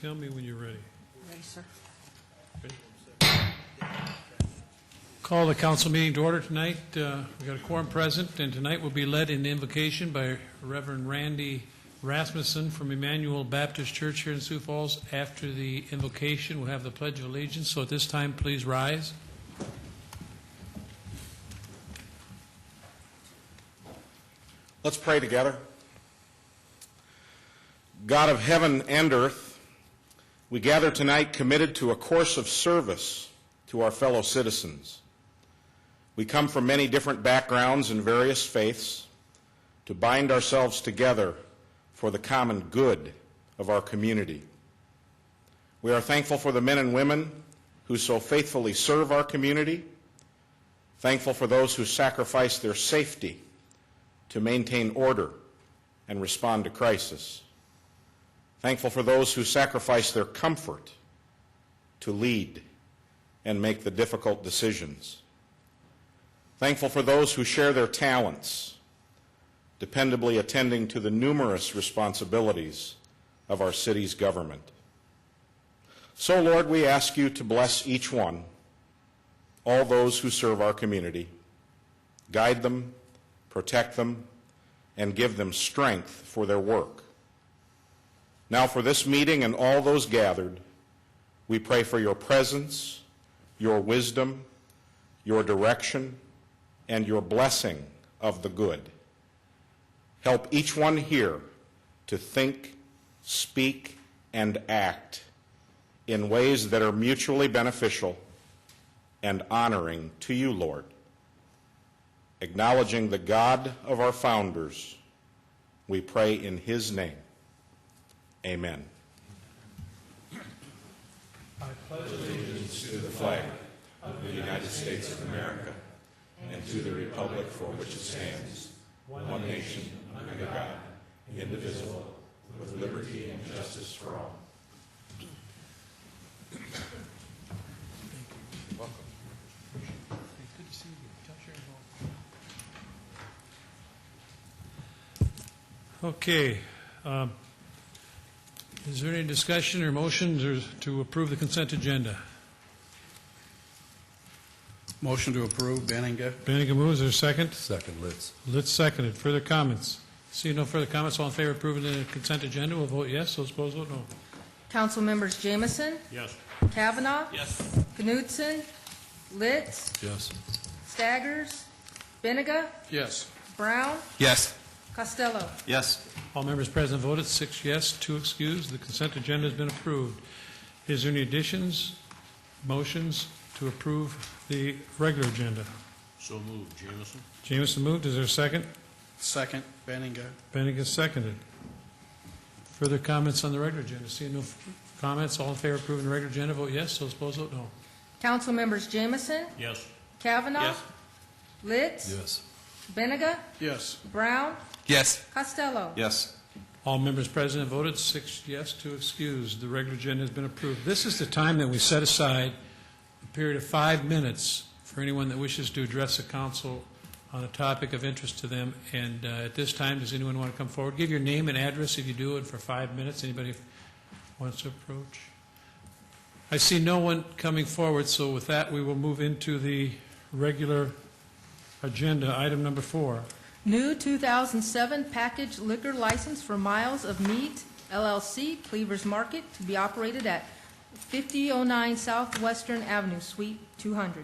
tell me when you're ready. Ready, sir. Ready? Call the council meeting to order tonight. We've got a quorum present, and tonight will be led in the invocation by Reverend Randy Rasmussen from Emmanuel Baptist Church here in Sioux Falls. After the invocation, we'll have the Pledge of Allegiance. So at this time, please rise. Let's pray together. God of heaven and earth, we gather tonight committed to a course of service to our fellow citizens. We come from many different backgrounds and various faiths to bind ourselves together for the common good of our community. We are thankful for the men and women who so faithfully serve our community, thankful for those who sacrifice their safety to maintain order and respond to crisis, thankful for those who sacrifice their comfort to lead and make the difficult decisions, thankful for those who share their talents, dependably attending to the numerous responsibilities of our city's government. So, Lord, we ask you to bless each one, all those who serve our community, guide them, protect them, and give them strength for their work. Now for this meeting and all those gathered, we pray for your presence, your wisdom, your direction, and your blessing of the good. Help each one here to think, speak, and act in ways that are mutually beneficial and honoring to you, Lord. Acknowledging the God of our founders, we pray in his name. Amen. I pledge allegiance to the flag of the United States of America and to the republic for which it stands, one nation, under God, indivisible, with liberty and justice for all. Okay. Is there any discussion or motions to approve the consent agenda? Motion to approve, Benninga. Benninga moves. Is there a second? Second, Litz. Litz seconded. Further comments? See no further comments. All in favor of approving the consent agenda will vote yes. Those opposed vote no. Council members Jamison, Yes. Kavanaugh, Yes. Knudsen, Litz, Yes. Staggers, Benninga, Yes. Brown, Yes. Costello. Yes. All members present voted 6 yes, 2 excused. The consent agenda has been approved. Is there any additions, motions to approve the regular agenda? So moved. Jamison? Jamison moved. Is there a second? Second, Benninga. Benninga seconded. Further comments on the regular agenda? Seeing no comments, all in favor of approving the regular agenda, vote yes. Those opposed, vote no. Council members Jamison, Yes. Kavanaugh, Yes. Litz, Yes. Benninga, Yes. Brown, Yes. Costello. Yes. All members present voted 6 yes, 2 excused. The regular agenda has been approved. This is the time that we set aside, a period of 5 minutes, for anyone that wishes to address the council on a topic of interest to them. And at this time, does anyone want to come forward? Give your name and address if you do it for 5 minutes. Anybody wants to approach? I see no one coming forward, so with that, we will move into the regular agenda. Item number 4. New 2007 package liquor license for Miles of Meat, LLC, Cleavers Market, to be operated at 5009 Southwestern Avenue, Suite 200.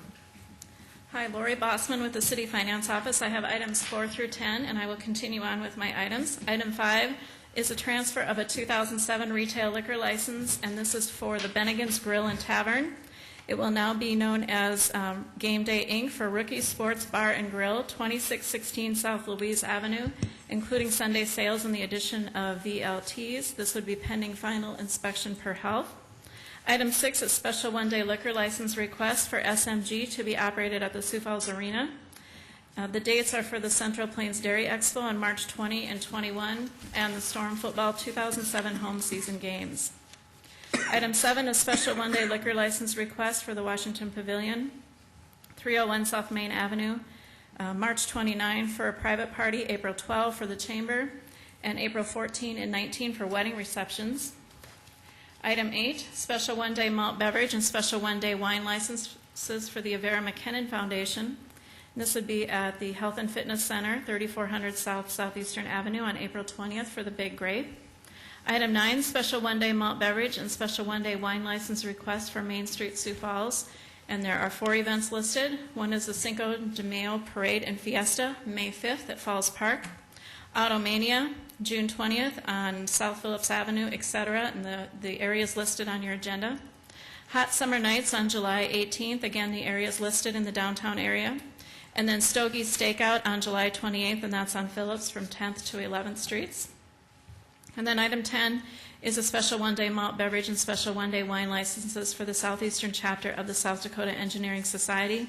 Hi, Lori Bossman with the City Finance Office. I have items 4 through 10, and I will continue on with my items. Item 5 is a transfer of a 2007 retail liquor license, and this is for the Bennigan's Grill and Tavern. It will now be known as Game Day, Inc. for Rookie Sports Bar and Grill, 2616 South Louise Avenue, including Sunday sales and the addition of VLTs. This would be pending final inspection per health. Item 6 is special one-day liquor license request for SMG to be operated at the Sioux Falls Arena. The dates are for the Central Plains Dairy Expo on March 20 and 21 and the Storm Football 2007 home season games. Item 7 is special one-day liquor license request for the Washington Pavilion, 301 South Main Avenue, March 29 for a private party, April 12 for the chamber, and April 14 and 19 for wedding receptions. Item 8, special one-day malt beverage and special one-day wine licenses for the Avera McKinnon Foundation. This would be at the Health and Fitness Center, 3400 South Southeastern Avenue on April 20th for the Big Grape. Item 9, special one-day malt beverage and special one-day wine license request for Main Street, Sioux Falls. And there are 4 events listed. One is the Cinco de Mayo Parade and Fiesta, May 5th at Falls Park. Automania, June 20th on South Phillips Avenue, etc. And the areas listed on your agenda. Hot Summer Nights on July 18th. Again, the areas listed in the downtown area. And then Stogie's Stakeout on July 28th, and that's on Phillips from 10th to 11th Streets. And then item 10 is a special one-day malt beverage and special one-day wine licenses for the Southeastern chapter of the South Dakota Engineering Society.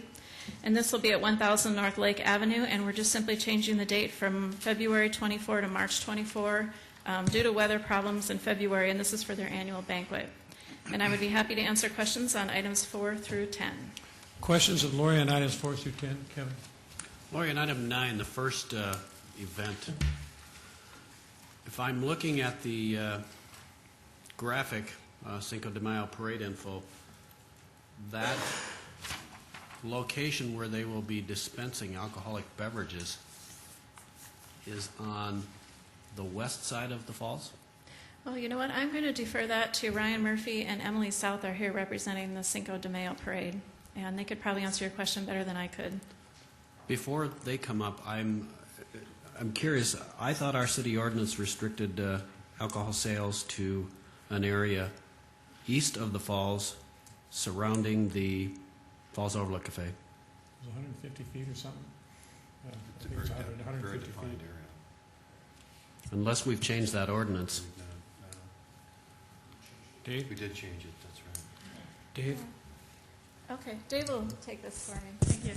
And this will be at 1000 North Lake Avenue, and we're just simply changing the date from February 24 to March 24 due to weather problems in February, and this is for their annual banquet. And I would be happy to answer questions on items 4 through 10. Questions of Lori on items 4 through 10? Kevin? Lori, on item 9, the first event, if I'm looking at the graphic, Cinco de Mayo parade info, that location where they will be dispensing alcoholic beverages is on the west side of the falls? Well, you know what? I'm going to defer that to Ryan Murphy and Emily South are here representing the Cinco de Mayo parade, and they could probably answer your question better than I could. Before they come up, I'm curious. I thought our city ordinance restricted alcohol sales to an area east of the falls surrounding the Falls Overlook Cafe. It was 150 feet or something? I think it was 150 feet. Unless we've changed that ordinance. Dave? We did change it, that's right. Dave? Okay, Dave will take this for me. Thank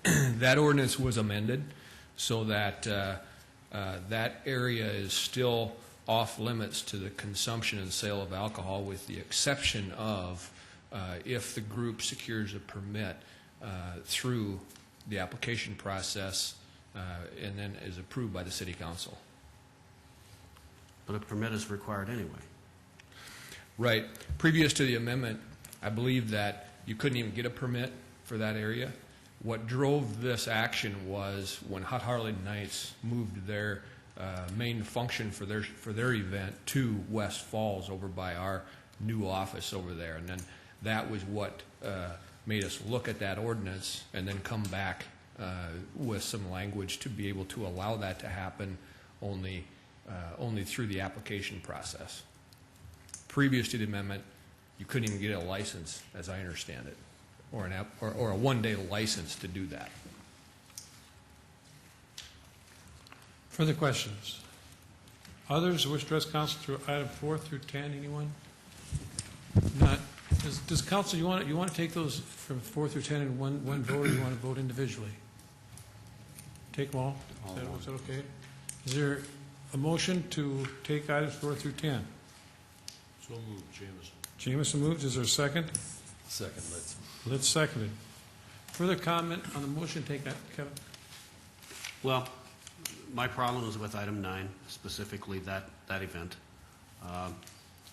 you. That ordinance was amended so that that area is still off limits to the consumption and sale of alcohol, with the exception of if the group secures a permit through the application process and then is approved by the city council. But a permit is required anyway. Right. Previous to the amendment, I believe that you couldn't even get a permit for that area. What drove this action was when Hot Harley Nights moved their main function for their event to West Falls over by our new office over there. And then that was what made us look at that ordinance and then come back with some language to be able to allow that to happen only through the application process. Previous to the amendment, you couldn't even get a license, as I understand it, or a one-day license to do that. Further questions? Others wish to address council through item 4 through 10? Anyone? Not. Does council, you want to take those from 4 through 10 in one vote, or you want to vote individually? Take them all? Is that okay? Is there a motion to take items 4 through 10? So moved, Jameson. Jameson moves. Is there a second? Second, Litz seconded. Further comment on the motion? Take that, Kevin. Well, my problem is with item 9, specifically that event.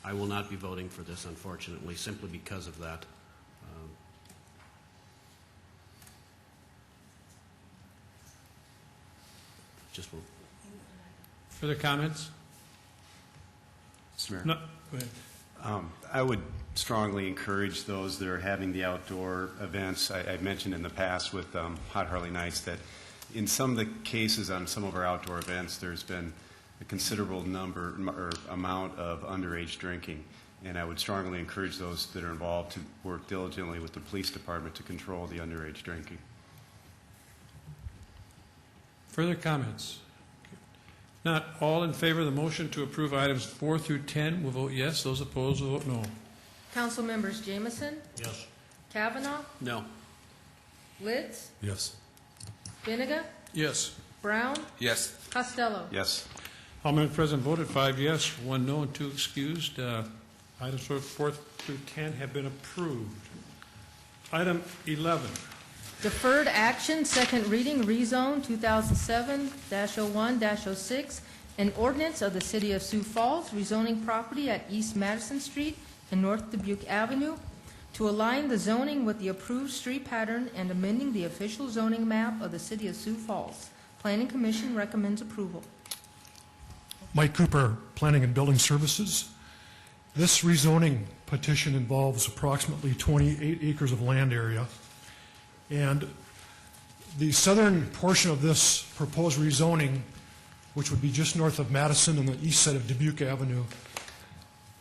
I will not be voting for this, unfortunately, simply because of that. Just will. Further comments? Mr. Mayor. No. Go ahead. I would strongly encourage those that are having the outdoor events. I've mentioned in the past with Hot Harley Nights that in some of the cases on some of our outdoor events, there's been a considerable number or amount of underage drinking. And I would strongly encourage those that are involved to work diligently with the police department to control the underage drinking. Further comments? Not all in favor of the motion to approve items 4 through 10 will vote yes. Those opposed will vote no. Council members Jameson, Yes. Kavanaugh, No. Litz, Yes. Benega, Yes. Brown, Yes. Costello. Yes. All members present voted 5 yes, 1 no, and 2 excused. Items 4 through 10 have been approved. Item 11. Deferred action, second reading, rezone 2007-01-06, An ordinance of the City of Sioux Falls rezoning property at East Madison Street and North Dubuque Avenue to align the zoning with the approved street pattern and amending the official zoning map of the City of Sioux Falls. Planning Commission recommends approval. Mike Cooper, Planning and Building Services. This rezoning petition involves approximately 28 acres of land area. And the southern portion of this proposed rezoning, which would be just north of Madison and the east side of Dubuque Avenue,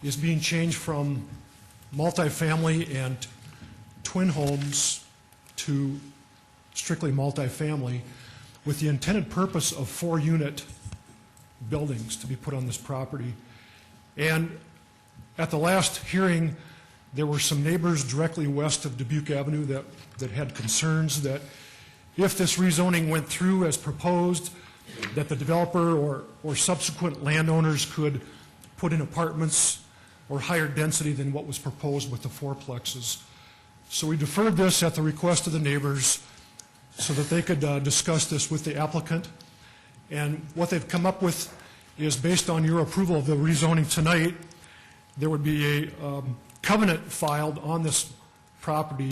is being changed from multifamily and twin homes to strictly multifamily, with the intended purpose of 4-unit buildings to be put on this property. And at the last hearing, there were some neighbors directly west of Dubuque Avenue that had concerns that if this rezoning went through as proposed, that the developer or subsequent landowners could put in apartments or higher density than what was proposed with the fourplexes. So we deferred this at the request of the neighbors so that they could discuss this with the applicant. And what they've come up with is, based on your approval of the rezoning tonight, there would be a covenant filed on this property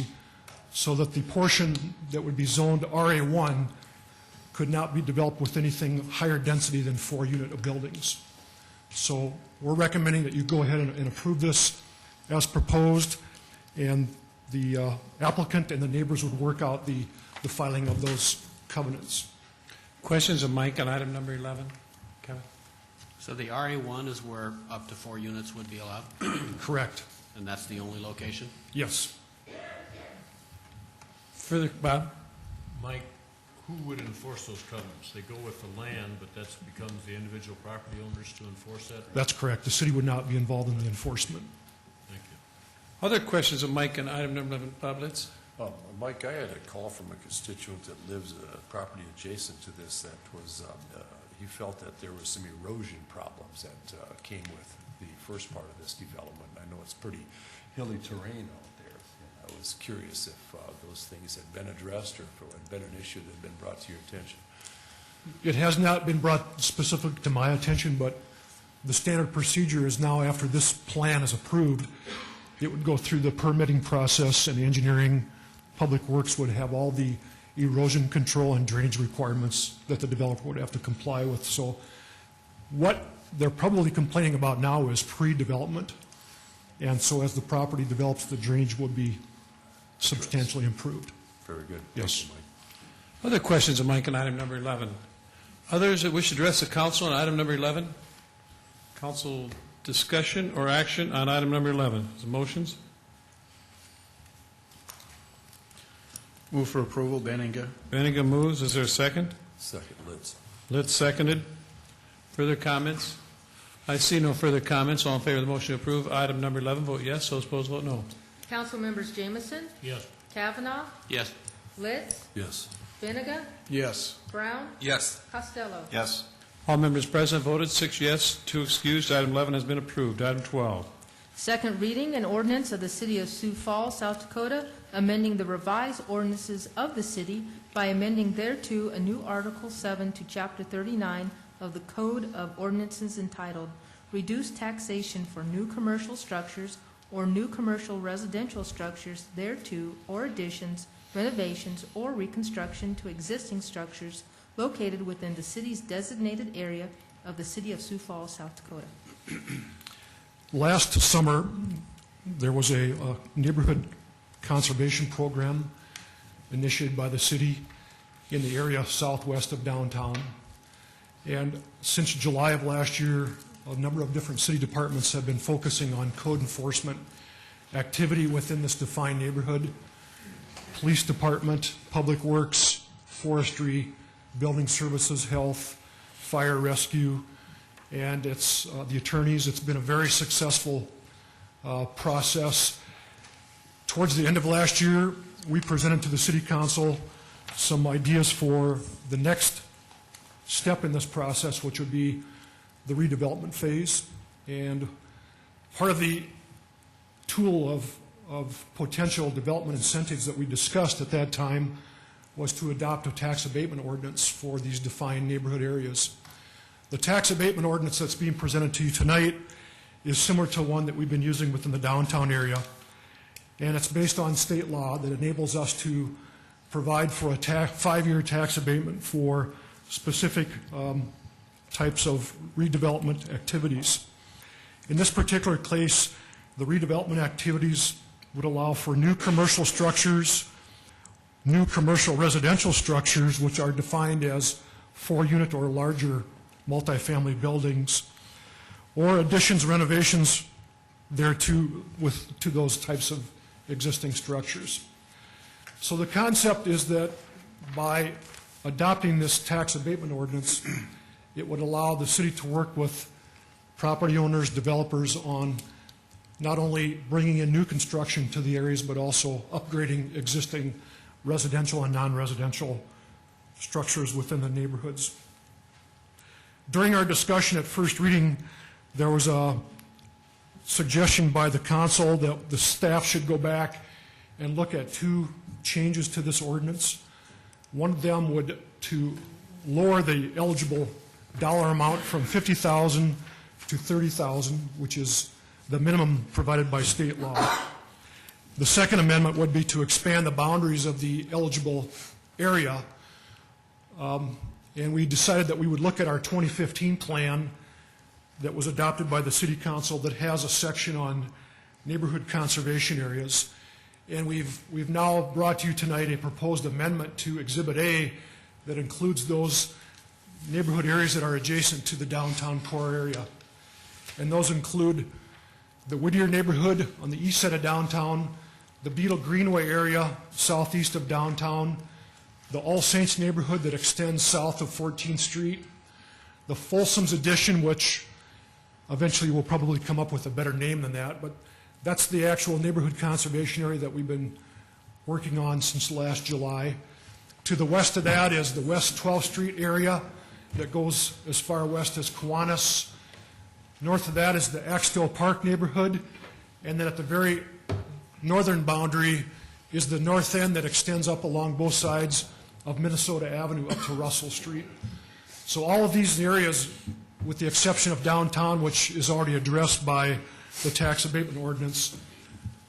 so that the portion that would be zoned RA1 could not be developed with anything higher density than 4-unit of buildings. So we're recommending that you go ahead and approve this as proposed, and the applicant and the neighbors would work out the filing of those covenants. Questions of Mike on item number 11? Kevin? So the RA1 is where up to 4 units would be allowed? Correct. And that's the only location? Yes. Further, Bob? Mike, who would enforce those covenants? They go with the land, but that becomes the individual property owners to enforce that? That's correct. The city would not be involved in the enforcement. Thank you. Other questions of Mike on item number 11? Bob Litz? Mike, I had a call from a constituent that lives a property adjacent to this that was, he felt that there was some erosion problems that came with the first part of this development. I know it's pretty hilly terrain out there. And I was curious if those things had been addressed or if it had been an issue that had been brought to your attention. It has not been brought specific to my attention, but the standard procedure is now, after this plan is approved, it would go through the permitting process, and the engineering, public works would have all the erosion control and drainage requirements that the developer would have to comply with. So what they're probably complaining about now is pre-development. And so as the property develops, the drainage would be substantially improved. Very good. Yes. Thank you, Mike. Other questions of Mike on item number 11? Others that wish to address the council on item number 11? Council discussion or action on item number 11? Is there motions? Move for approval, Benninga. Benninga moves. Is there a second? Second, Litz. Litz seconded. Further comments? I see no further comments. All in favor of the motion to approve item number 11, vote yes. Those opposed, vote no. Council members Jameson, Yes. Kavanaugh, Yes. Litz, Yes. Benega, Yes. Brown, Yes. Costello. Yes. All members present voted 6 yes, 2 excused. Item 11 has been approved. Item 12. Second reading, an ordinance of the City of Sioux Falls, South Dakota, amending the revised ordinances of the city by amending thereto a new Article 7 to Chapter 39 of the Code of Ordinances entitled Reduced Taxation for New Commercial Structures or New Commercial Residential Structures thereto, or additions, renovations, or reconstruction to existing structures located within the city's designated area of the City of Sioux Falls, South Dakota. Last summer, there was a neighborhood conservation program initiated by the city in the area southwest of downtown. And since July of last year, a number of different city departments have been focusing on code enforcement activity within this defined neighborhood. Police department, public works, forestry, building services, health, fire rescue, and it's the attorneys. It's been a very successful process. Towards the end of last year, we presented to the City Council some ideas for the next step in this process, which would be the redevelopment phase. And part of the tool of potential development incentives that we discussed at that time was to adopt a tax abatement ordinance for these defined neighborhood areas. The tax abatement ordinance that's being presented to you tonight is similar to one that we've been using within the downtown area, and it's based on state law that enables us to provide for a 5-year tax abatement for specific types of redevelopment activities. In this particular case, the redevelopment activities would allow for new commercial structures, new commercial residential structures, which are defined as 4-unit or larger multifamily buildings, or additions, renovations thereto to those types of existing structures. So the concept is that by adopting this tax abatement ordinance, it would allow the city to work with property owners, developers on not only bringing in new construction to the areas, but also upgrading existing residential and non-residential structures within the neighborhoods. During our discussion at first reading, there was a suggestion by the council that the staff should go back and look at 2 changes to this ordinance. One of them would to lower the eligible dollar amount from $50,000 to $30,000, which is the minimum provided by state law. The second amendment would be to expand the boundaries of the eligible area. And we decided that we would look at our 2015 plan that was adopted by the City Council that has a section on neighborhood conservation areas. And we've now brought to you tonight a proposed amendment to Exhibit A that includes those neighborhood areas that are adjacent to the downtown core area. And those include the Whittier neighborhood on the east side of downtown, the Beetle Greenway area southeast of downtown, the All Saints neighborhood that extends south of 14th Street, the Folsom's Addition, which eventually will probably come up with a better name than that, but that's the actual neighborhood conservation area that we've been working on since last July. To the west of that is the West 12th Street area that goes as far west as Kiwanis. North of that is the Axtell Park neighborhood, and then at the very northern boundary is the north end that extends up along both sides of Minnesota Avenue up to Russell Street. So all of these areas, with the exception of downtown, which is already addressed by the tax abatement ordinance,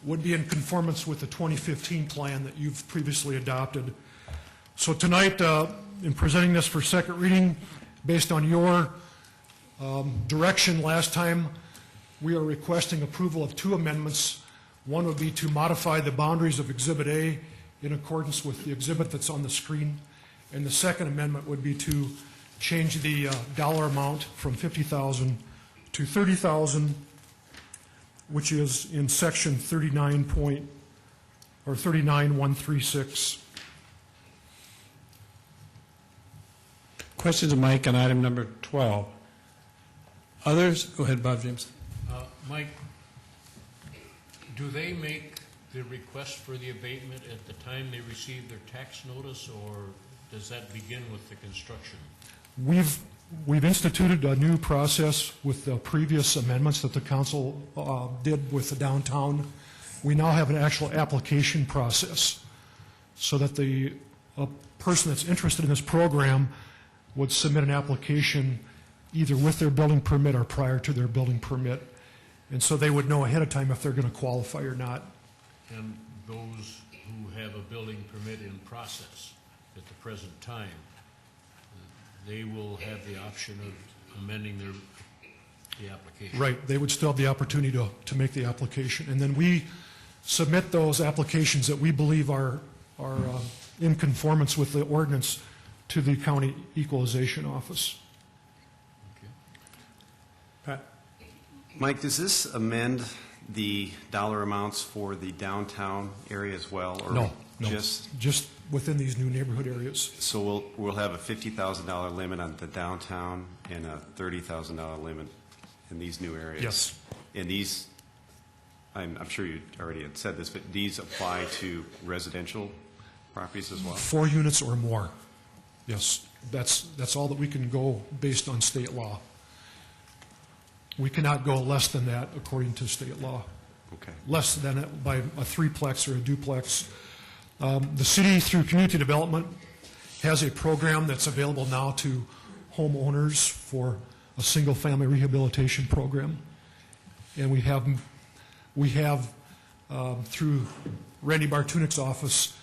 would be in conformance with the 2015 plan that you've previously adopted. So tonight, in presenting this for second reading, based on your direction last time, we are requesting approval of 2 amendments. One would be to modify the boundaries of Exhibit A in accordance with the exhibit that's on the screen. And the second amendment would be to change the dollar amount from $50,000 to $30,000, which is in section 39136. Questions of Mike on item number 12? Others? Go ahead, Bob James. Mike, do they make the request for the abatement at the time they receive their tax notice, or does that begin with the construction? We've instituted a new process with the previous amendments that the council did with the downtown. We now have an actual application process so that a person that's interested in this program would submit an application either with their building permit or prior to their building permit. And so they would know ahead of time if they're going to qualify or not. And those who have a building permit in process at the present time, they will have the option of amending the application. Right. They would still have the opportunity to make the application. And then we submit those applications that we believe are in conformance with the ordinance to the county equalization office. Okay. Pat? Mike, does this amend the dollar amounts for the downtown area as well? Or No. Just within these new neighborhood areas. so we'll have a $50,000 limit on the downtown and a $30,000 limit in these new areas? Yes. And these, I'm sure you already had said this, but these apply to residential properties as well? 4 units or more. Yes. That's all that we can go based on state law. We cannot go less than that according to state law. Okay. Less than it by a 3-plex or a duplex. The city, through community development, has a program that's available now to homeowners for a single-family rehabilitation program. And we have through Randy Bartunik's office,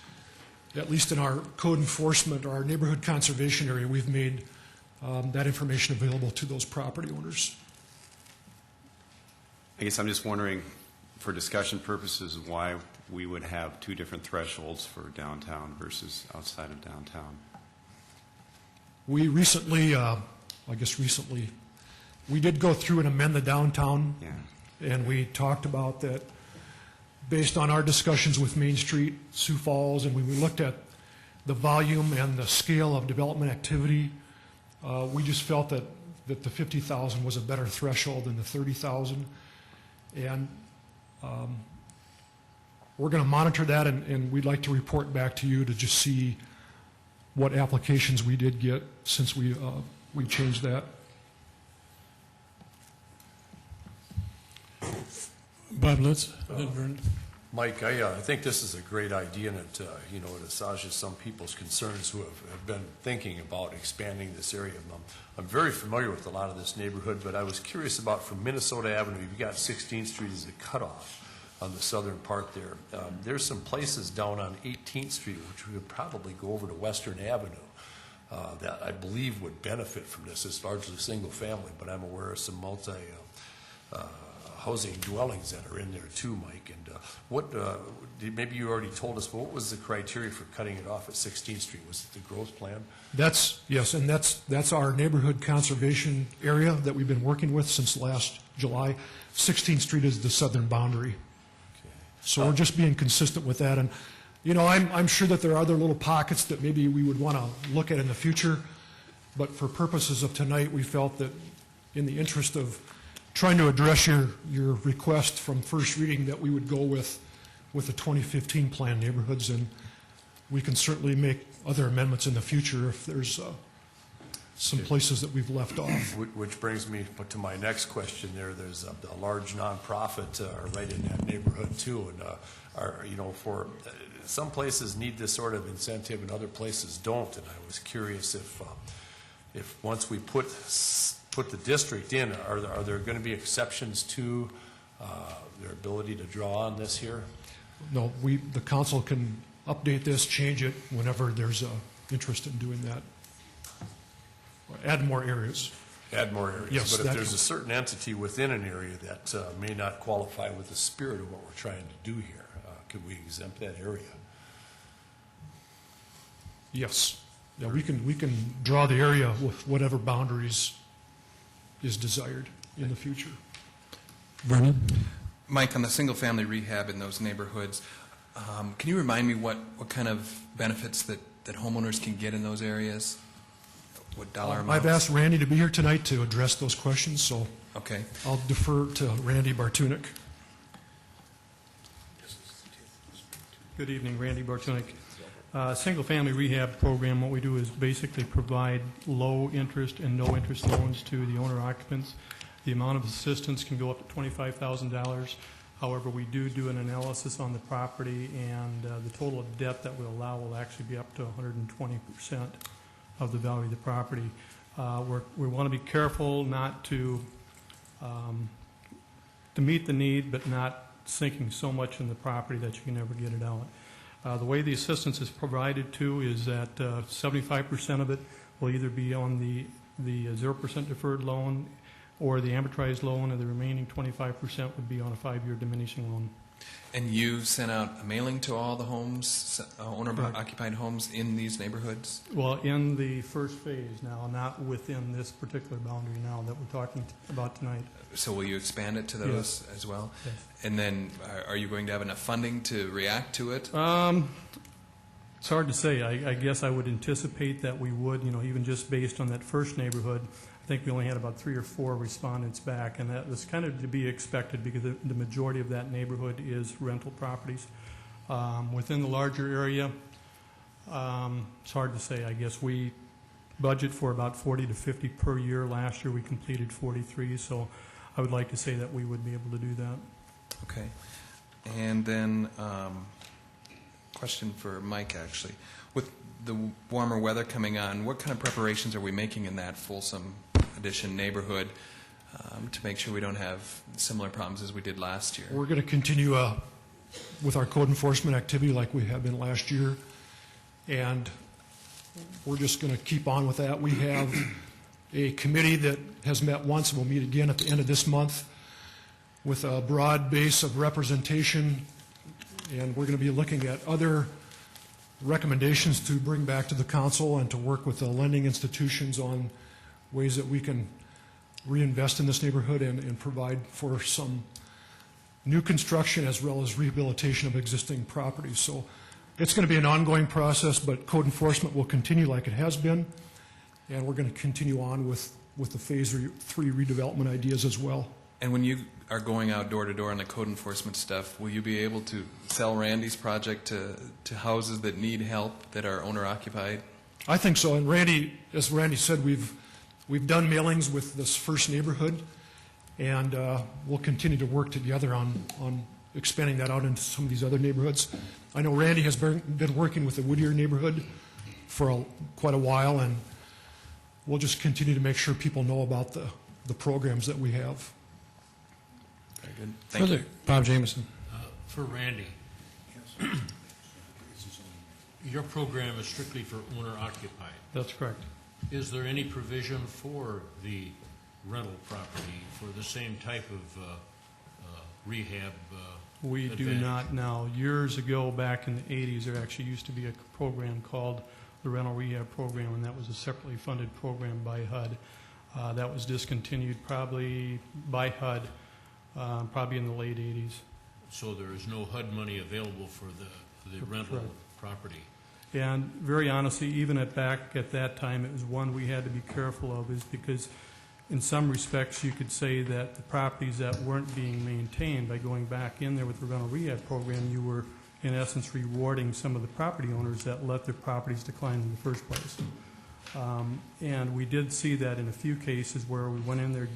at least in our code enforcement or our neighborhood conservation area, we've made that information available to those property owners. I guess I'm just wondering, for discussion purposes, why we would have two different thresholds for downtown versus outside of downtown. We recently, we did go through and amend the downtown. Yeah. And we talked about that based on our discussions with Main Street, Sioux Falls, and when we looked at the volume and the scale of development activity, we just felt that the 50,000 was a better threshold than the 30,000. And we're going to monitor that, and we'd like to report back to you to just see what applications we did get since we changed that. Bob Lutz. Mike, I think this is a great idea, and it assuages some people's concerns who have been thinking about expanding this area. I'm very familiar with a lot of this neighborhood, but I was curious about from Minnesota Avenue, you've got 16th Street as a cutoff on the southern part there. There's some places down on 18th Street, which we would probably go over to Western Avenue, that I believe would benefit from this. It's largely single family, but I'm aware of some housing dwellings that are in there too, Mike. And maybe you already told us, but what was the criteria for cutting it off at 16th Street? Was it the growth plan? Yes, and that's our neighborhood conservation area that we've been working with since last July. 16th Street is the southern boundary. Okay. So we're just being consistent with that. And, I'm sure that there are other little pockets that maybe we would want to look at in the future. But for purposes of tonight, we felt that in the interest of trying to address your request from first reading, that we would go with the 2015 plan neighborhoods, and we can certainly make other amendments in the future if there's some places that we've left off. Which brings me to my next question there. There's a large nonprofit right in that neighborhood too, and for some places need this sort of incentive and other places don't, and I was curious if once we put the district in, are there going to be exceptions to their ability to draw on this here? No, the council can update this, change it whenever there's interest in doing that. Or add more areas. Add more areas. Yes, but if there's a certain entity within an area that may not qualify with the spirit of what we're trying to do here, could we exempt that area? Yes. Yeah, we can draw the area with whatever boundaries is desired in the future. Vernon? Mike, on the single-family rehab in those neighborhoods, can you remind me what kind of benefits that homeowners can get in those areas? What dollar amounts? I've asked Randy to be here tonight to address those questions, so okay. I'll defer to Randy Bartunik. Good evening, Randy Bartunik. Single-family rehab program, what we do is basically provide low-interest and no-interest loans to the owner-occupants. The amount of assistance can go up to $25,000. However, we do an analysis on the property, and the total of debt that we allow will actually be up to 120% of the value of the property. We want to be careful not to meet the need, but not sinking so much in the property that you can never get it out. The way the assistance is provided to is that 75% of it will either be on the 0% deferred loan or the amortized loan, and the remaining 25% would be on a 5-year diminishing loan. And you sent out a mailing to all the homes, owner-occupied homes in these neighborhoods? Well, in the first phase now, not within this particular boundary now that we're talking about tonight. So will you expand it to those as well? Yes. And then are you going to have enough funding to react to it? It's hard to say. I guess I would anticipate that we would, even just based on that first neighborhood. I think we only had about 3 or 4 respondents back, and that was kind of to be expected because the majority of that neighborhood is rental properties. Within the larger area, it's hard to say. I guess we budget for about 40 to 50 per year. Last year we completed 43, so I would like to say that we would be able to do that. Okay. And then question for Mike, actually. With the warmer weather coming on, what kind of preparations are we making in that Folsom Addition neighborhood to make sure we don't have similar problems as we did last year? We're going to continue with our code enforcement activity like we have been last year, and we're just going to keep on with that. We have a committee that has met once and will meet again at the end of this month with a broad base of representation, and we're going to be looking at other recommendations to bring back to the council and to work with the lending institutions on ways that we can reinvest in this neighborhood and provide for some new construction as well as rehabilitation of existing properties. So it's going to be an ongoing process, but code enforcement will continue like it has been, and we're going to continue on with the Phase 3 redevelopment ideas as well. And when you are going out door to door on the code enforcement stuff, will you be able to sell Randy's project to houses that need help, that are owner occupied? I think so. And Randy, as Randy said, we've done mailings with this first neighborhood, and we'll continue to work together on expanding that out into some of these other neighborhoods. I know Randy has been working with the Whittier neighborhood for quite a while, and we'll just continue to make sure people know about the programs that we have. Very good. Thank you. Bob Jameson. For Randy, your program is strictly for owner-occupied. That's correct. Is there any provision for the rental property for the same type of rehab We do advantage? not now. Years ago, back in the 80s, there actually used to be a program called the Rental Rehab Program, and that was a separately funded program by HUD. That was discontinued probably by HUD, probably in the late 80s. So there is no HUD money available for the rental Correct. property? And very honestly, even back at that time, it was one we had to be careful of, is because in some respects you could say that the properties that weren't being maintained, by going back in there with the rental rehab program, you were in essence rewarding some of the property owners that let their properties decline in the first place. And we did see that in a few cases where we went in there,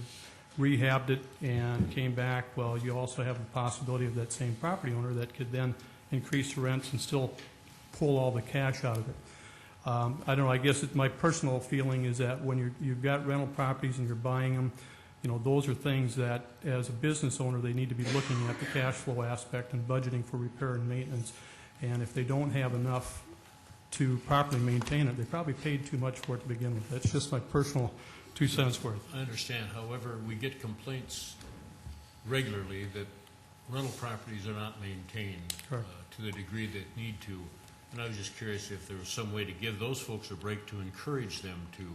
rehabbed it, and came back. Well, you also have the possibility of that same property owner that could then increase the rents and still pull all the cash out of it. I don't know, I guess my personal feeling is that when you've got rental properties and you're buying them, you know, those are things that, as a business owner, they need to be looking at the cash flow aspect and budgeting for repair and maintenance. And if they don't have enough to properly maintain it, they probably paid too much for it to begin with. That's just my personal 2 cents worth. I understand. However, we get complaints regularly that rental properties are not maintained to the degree they need to. And I was just curious if there was some way to give those folks a break to encourage them to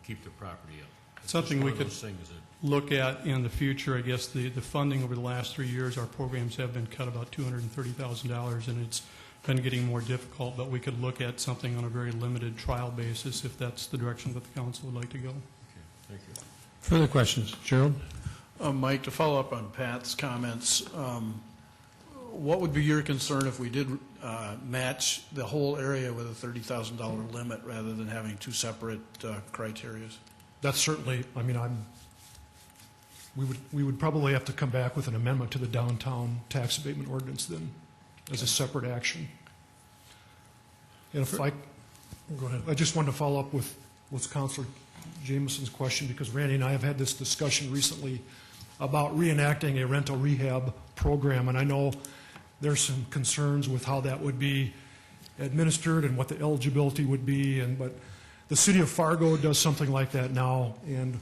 keep their property up. It's Something we one of could those things that look at in the future. I guess the funding over the last 3 years, our programs have been cut about $230,000, and it's been getting more difficult, but we could look at something on a very limited trial basis if that's the direction that the council would like to go. Okay, thank you. Further questions? Gerald? Mike, to follow up on Pat's comments, what would be your concern if we did match the whole area with a $30,000 limit rather than having 2 separate criteria? That's certainly, I mean, we would probably have to come back with an amendment to the downtown tax abatement ordinance then, as a separate action. And if I, go ahead. I just wanted to follow up with Councilor Jameson's question, because Randy and I have had this discussion recently about reenacting a rental rehab program, and I know there's some concerns with how that would be administered and what the eligibility would be, but the city of Fargo does something like that now, and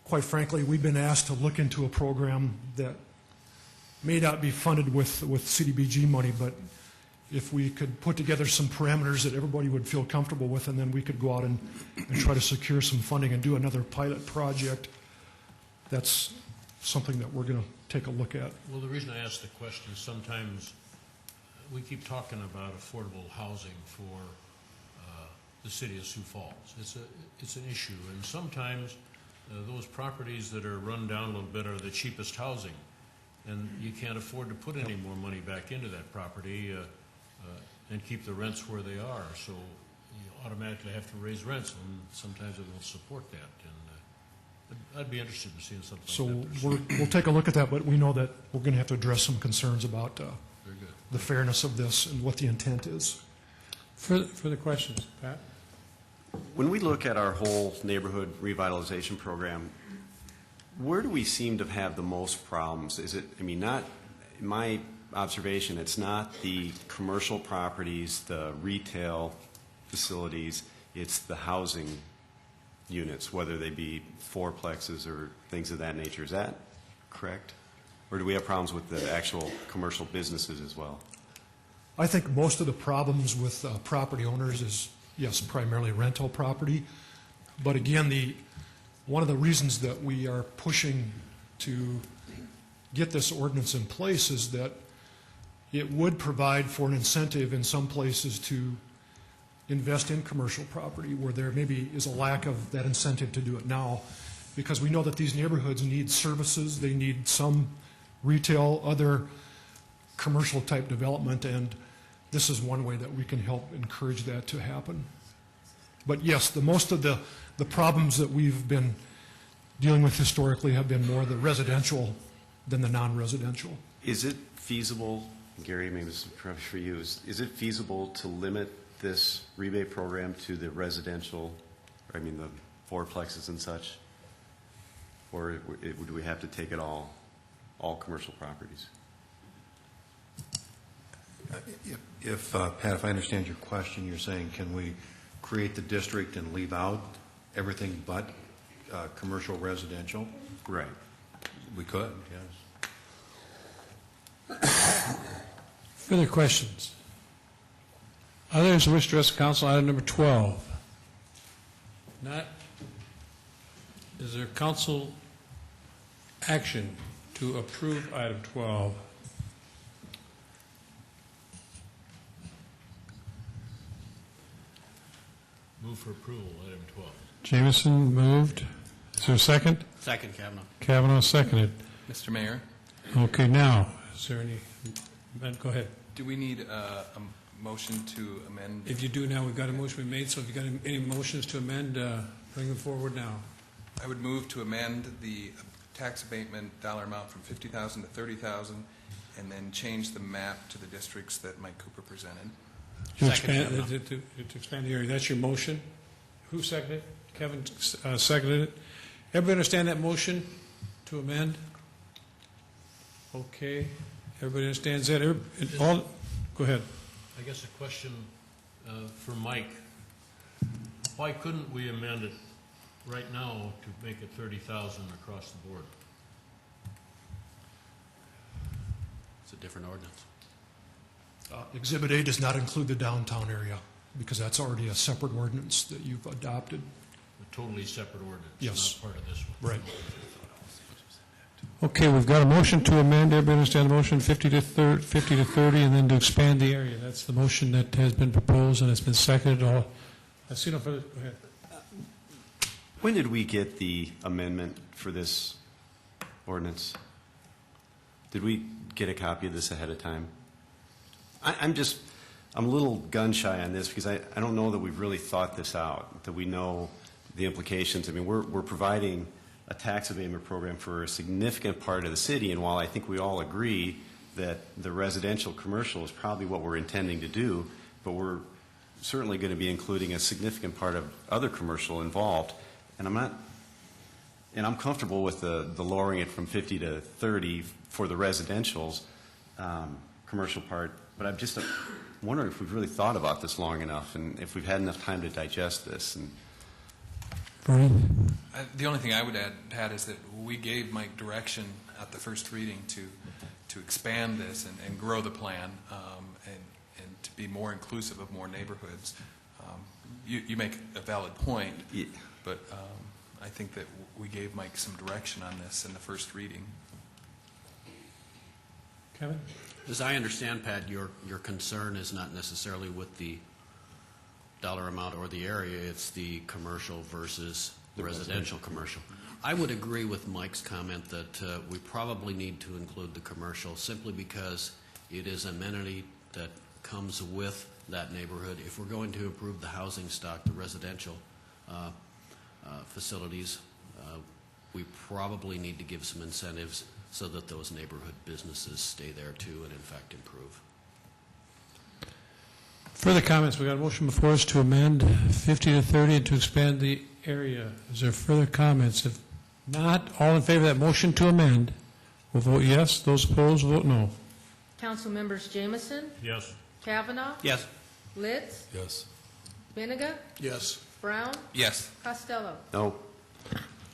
quite frankly, we've been asked to look into a program that may not be funded with CDBG money, but if we could put together some parameters that everybody would feel comfortable with, and then we could go out and try to secure some funding and do another pilot project, that's something that we're going to take a look at. Well, the reason I ask the question is sometimes we keep talking about affordable housing for the city of Sioux Falls. It's an issue, and sometimes those properties that are run down a little bit are the cheapest housing, and you can't afford to put any more money back into that property and keep the rents where they are. So you automatically have to raise rents, and sometimes it will support that. And I'd be interested in seeing something So like that. we'll take a look at that, but we know that we're going to have to address some concerns about Very good. the fairness of this and what the intent is. Further questions? Pat? When we look at our whole neighborhood revitalization program, where do we seem to have the most problems? Is it, I mean, not, in my observation, it's not the commercial properties, the retail facilities, it's the housing units, whether they be fourplexes or things of that nature. Is that correct? Or do we have problems with the actual commercial businesses as well? I think most of the problems with property owners is, yes, primarily rental property. But again, one of the reasons that we are pushing to get this ordinance in place is that it would provide for an incentive in some places to invest in commercial property where there maybe is a lack of that incentive to do it now, because we know that these neighborhoods need services, they need some retail, other commercial type development, and this is one way that we can help encourage that to happen. But yes, most of the problems that we've been dealing with historically have been more the residential than the non-residential. Is it feasible, Gary, maybe this is probably for you, is it feasible to limit this rebate program to the residential, I mean the fourplexes and such? Or do we have to take it all commercial properties? Pat, if I understand your question, you're saying can we create the district and leave out everything but commercial residential? Right. We could, yes. Further questions? Others who wish to address the council item number 12? Not. Is there council action to approve item 12? Move for approval, item 12. Jameson moved. Is there a second? Second, Kavanaugh. Kavanaugh seconded. Mr. Mayor, Okay, now, is there any, go ahead. do we need a motion to amend? If you do now, we've got a motion made, so if you've got any motions to amend, bring them forward now. I would move to amend the tax abatement dollar amount from $50,000 to $30,000, and then change the map to the districts that Mike Cooper presented. To Second, expand, to expand the area. That's your motion. Who seconded it? Kevin seconded it. Everybody understand that motion to amend? Okay. Everybody understands that? Go ahead. I guess a question for Mike. Why couldn't we amend it right now to make it 30,000 across the board? It's a different ordinance. Exhibit A does not include the downtown area because that's already a separate ordinance that you've adopted. A totally separate ordinance, Yes. not part of this one. Right. Okay, we've got a motion to amend. Everybody understand the motion, 50 to 30, and then to expand the area. That's the motion that has been proposed and it's been seconded. I see no further. Go ahead. When did we get the amendment for this ordinance? Did we get a copy of this ahead of time? I'm a little gun shy on this because I don't know that we've really thought this out, that we know the implications. I mean, we're providing a tax abatement program for a significant part of the city, and while I think we all agree that the residential commercial is probably what we're intending to do, but we're certainly going to be including a significant part of other commercial involved. And I'm comfortable with the lowering it from 50 to 30 for the residential's commercial part, but I'm just wondering if we've really thought about this long enough and if we've had enough time to digest this. And The only thing I would add, Pat, is that we gave Mike direction at the first reading to expand this and grow the plan and to be more inclusive of more neighborhoods. You make a valid point, Yeah. but I think that we gave Mike some direction on this in the first reading. Kevin? As I understand, Pat, your concern is not necessarily with the dollar amount or the area, it's the commercial versus the residential commercial. I would agree with Mike's comment that we probably need to include the commercial simply because it is an amenity that comes with that neighborhood. If we're going to improve the housing stock, the residential facilities, we probably need to give some incentives so that those neighborhood businesses stay there too and in fact improve. Further comments? We got a motion before us to amend 50 to 30 and to expand the area. Is there further comments? If not, all in favor of that motion to amend will vote yes. Those opposed will vote no. Council members Jameson, Yes. Kavanaugh, Yes. Litz, Yes. Benega, Yes. Brown, Yes. Costello. No.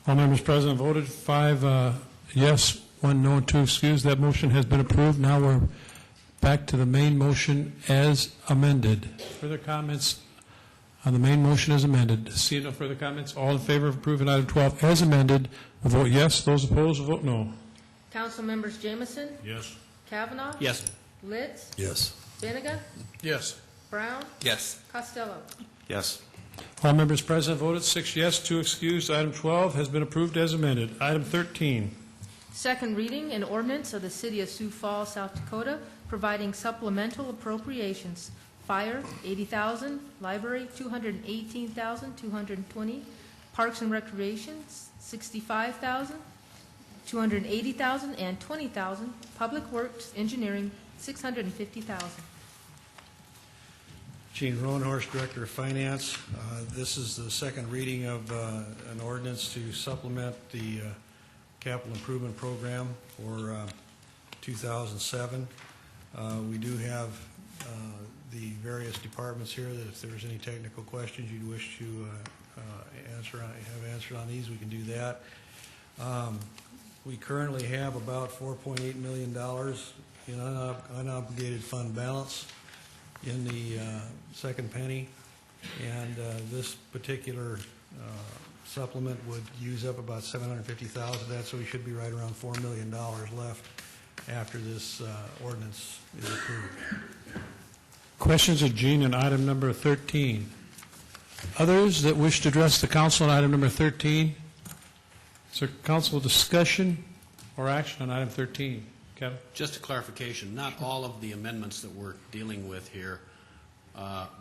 All members present voted 5 yes, 1 no, and 2 excused. That motion has been approved. Now we're back to the main motion as amended. Further comments on the main motion as amended? Seeing no further comments, all in favor of approving item 12 as amended will vote yes. Those opposed will vote no. Council members Jameson, Yes. Kavanaugh, Yes. Litz, Yes. Benega, Yes. Brown, Yes. Costello. Yes. All members present voted 6 yes, 2 excused. Item 12 has been approved as amended. Item 13. Second reading, an ordinance of the City of Sioux Falls, South Dakota, providing supplemental appropriations. Fire, $80,000. Library, $218,220. Parks and Recreation, $65,000. $280,000 and $20,000. Public Works, Engineering, $650,000. Gene Roanhorst, Director of Finance. This is the second reading of an ordinance to supplement the capital improvement program for 2007. We do have the various departments here that if there's any technical questions you'd wish to have answered on these, we can do that. We currently have about $4.8 million in unobligated fund balance in the second penny, and this particular supplement would use up about $750,000 of that, so we should be right around $4 million left after this ordinance is approved. Questions of Gene on item number 13. Others that wish to address the council on item number 13? Is there council discussion or action on item 13? Kevin? Just a clarification, not all of the amendments that we're dealing with here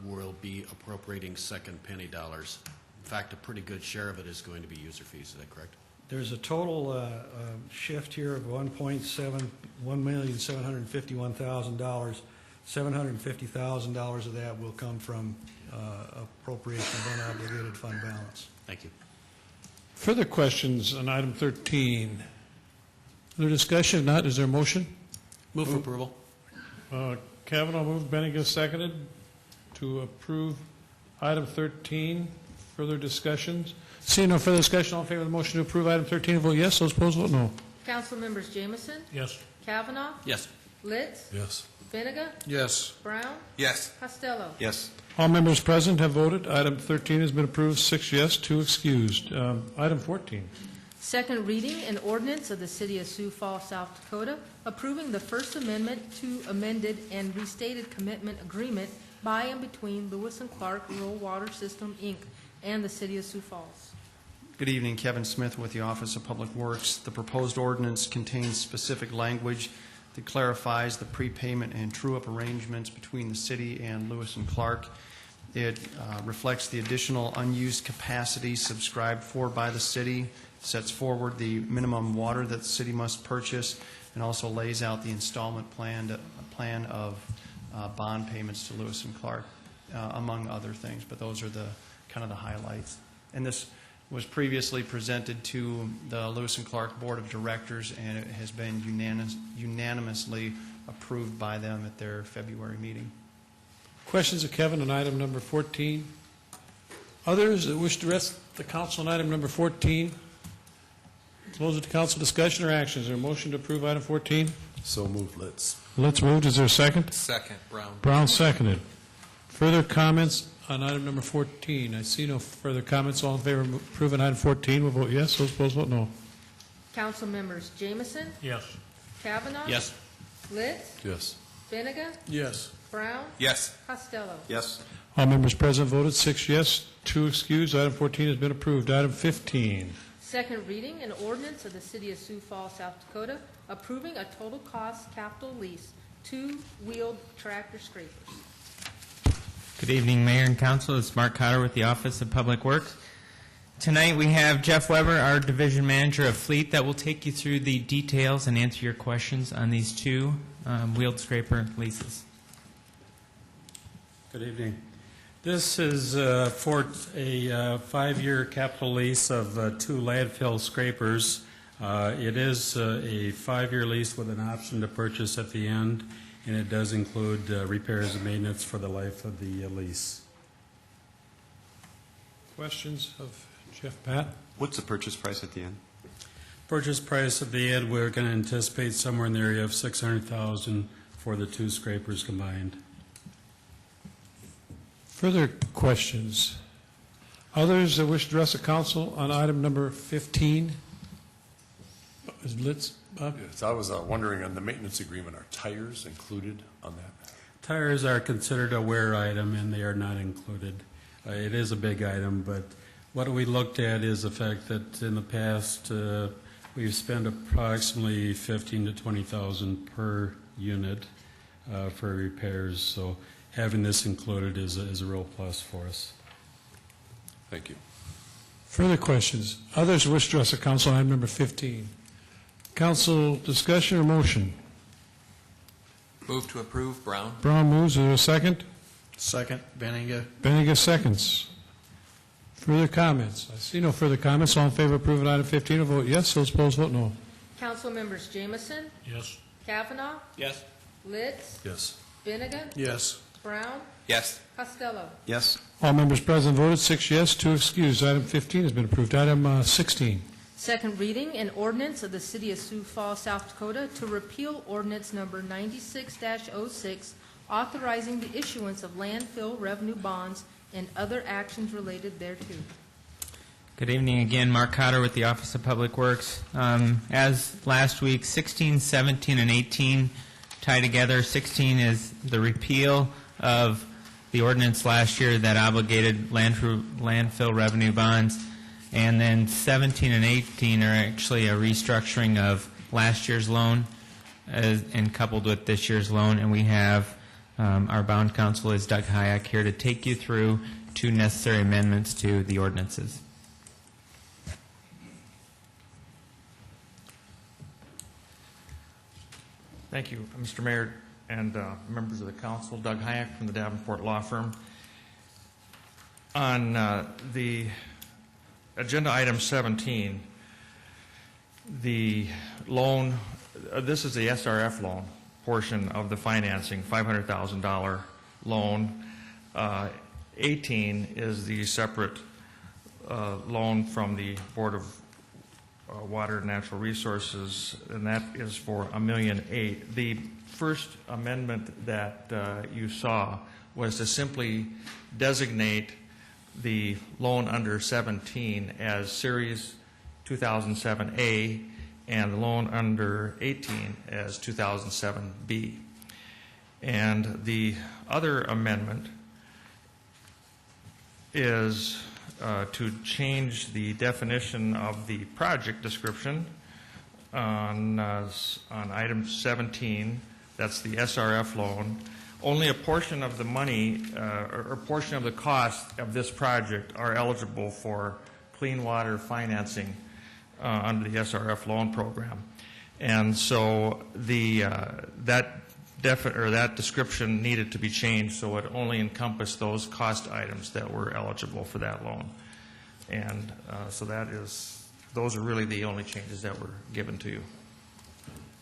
will be appropriating second penny dollars. In fact, a pretty good share of it is going to be user fees. Is that correct? There's a total shift here of $1,751,000. $750,000 of that will come from appropriation of unobligated fund balance. Thank you. Further questions on item 13? Further discussion? If not, is there a motion? Move for approval. Kavanaugh moved, Benega seconded to approve item 13. Further discussions? Seeing no further discussion, all in favor of the motion to approve item 13, vote yes. Those opposed, vote no. Council members Jameson, Yes. Kavanaugh, Yes. Litz, Yes. Benega, Yes. Brown, Yes. Costello. Yes. All members present have voted. Item 13 has been approved, 6 yes, 2 excused. Item 14. Second reading, an ordinance of the City of Sioux Falls, South Dakota, approving the First Amendment to amended and restated commitment agreement by and between Lewis and Clark Rural Water System, Inc. and the City of Sioux Falls. Good evening, Kevin Smith with the Office of Public Works. The proposed ordinance contains specific language that clarifies the prepayment and true-up arrangements between the city and Lewis and Clark. It reflects the additional unused capacity subscribed for by the city, sets forward the minimum water that the city must purchase, and also lays out the installment plan of bond payments to Lewis and Clark, among other things. But those are the kind of the highlights. And this was previously presented to the Lewis and Clark Board of Directors, and it has been unanimously approved by them at their February meeting. Questions of Kevin on item number 14? Others that wish to address the council on item number 14? Close it to council discussion or action. Is there a motion to approve item 14? So moved, Litz. Let's move. Is there a second? Second, Brown. Brown seconded. Further comments on item number 14? I see no further comments. All in favor of approving item 14 will vote yes. Those opposed vote no. Council members Jameson, Yes. Kavanaugh. Yes. Litz, Yes. Benega, Yes. Brown, Yes. Costello. Yes. All members present voted 6 yes, 2 excused. Item 14 has been approved. Item 15. Second reading, an ordinance of the City of Sioux Falls, South Dakota, approving a total cost capital lease, 2-wheeled tractor scrapers. Good evening, Mayor and Council. It's Mark Cotter with the Office of Public Works. Tonight we have Jeff Weber, our Division Manager of Fleet, that will take you through the details and answer your questions on these 2 wheeled scraper leases. Good evening. This is for a 5-year capital lease of 2 landfill scrapers. It is a 5-year lease with an option to purchase at the end, and it does include repairs and maintenance for the life of the lease. Questions of Jeff Pat? What's the purchase price at the end? Purchase price at the end, we're going to anticipate somewhere in the area of $600,000 for the 2 scrapers combined. Further questions? Others that wish to address the council on item number 15? Is Blitz up? Yes, I was wondering on the maintenance agreement, are tires included on that? Tires are considered a wear item, and they are not included. It is a big item, but what we looked at is the fact that in the past, we've spent approximately $15,000 to $20,000 per unit for repairs, so having this included is a real plus for us. Thank you. Further questions? Others wish to address the council on item number 15. Council discussion or motion? Move to approve, Brown. Brown moves. Is there a second? Second, Benninga. Benninga seconds. Further comments? I see no further comments. All in favor of approving item 15 will vote yes. Those opposed vote no. Council members Jameson, Yes. Kavanaugh, Yes. Litz, Yes. Bennigan, Yes. Brown, Yes. Costello. Yes. All members present voted 6 yes, 2 excused. Item 15 has been approved. Item 16. Second reading, an ordinance of the City of Sioux Falls, South Dakota to repeal ordinance number 96-06, authorizing the issuance of landfill revenue bonds and other actions related thereto. Good evening again. Mark Cotter with the Office of Public Works. As last week, 16, 17, and 18 tie together. 16 is the repeal of the ordinance last year that obligated landfill revenue bonds. And then 17 and 18 are actually a restructuring of last year's loan and coupled with this year's loan. And we have our bound counsel is Doug Hayek here to take you through 2 necessary amendments to the ordinances. Thank you, Mr. Mayor and members of the council. Doug Hayek from the Davenport Law Firm. On the agenda item 17, the loan, this is the SRF loan portion of the financing, $500,000 loan. 18 is the separate loan from the Board of Water and Natural Resources, and that is for $1.8 million. The first amendment that you saw was to simply designate the loan under 17 as Series 2007A and the loan under 18 as 2007B. And the other amendment is to change the definition of the project description on item 17. That's the SRF loan. Only a portion of the money or a portion of the cost of this project are eligible for clean water financing under the SRF loan program. And so that description needed to be changed so it only encompassed those cost items that were eligible for that loan. And so those are really the only changes that were given to you.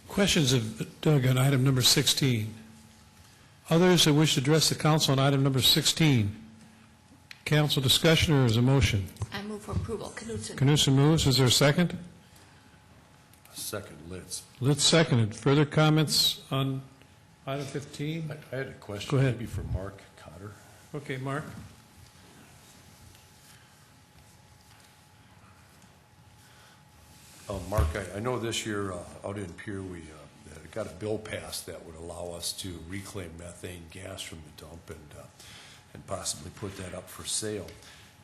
Questions of Doug on item number 16? Others that wish to address the council on item number 16? Council discussion or is a motion? I move for approval. Knutson. Knutson moves. Is there a second? Second, Litz. Litz seconded. Further comments on item 15? I had a question. Go ahead. Maybe for Mark Cotter. Okay, Mark. Mark, I know this year out in Pierre we got a bill passed that would allow us to reclaim methane gas from the dump and possibly put that up for sale.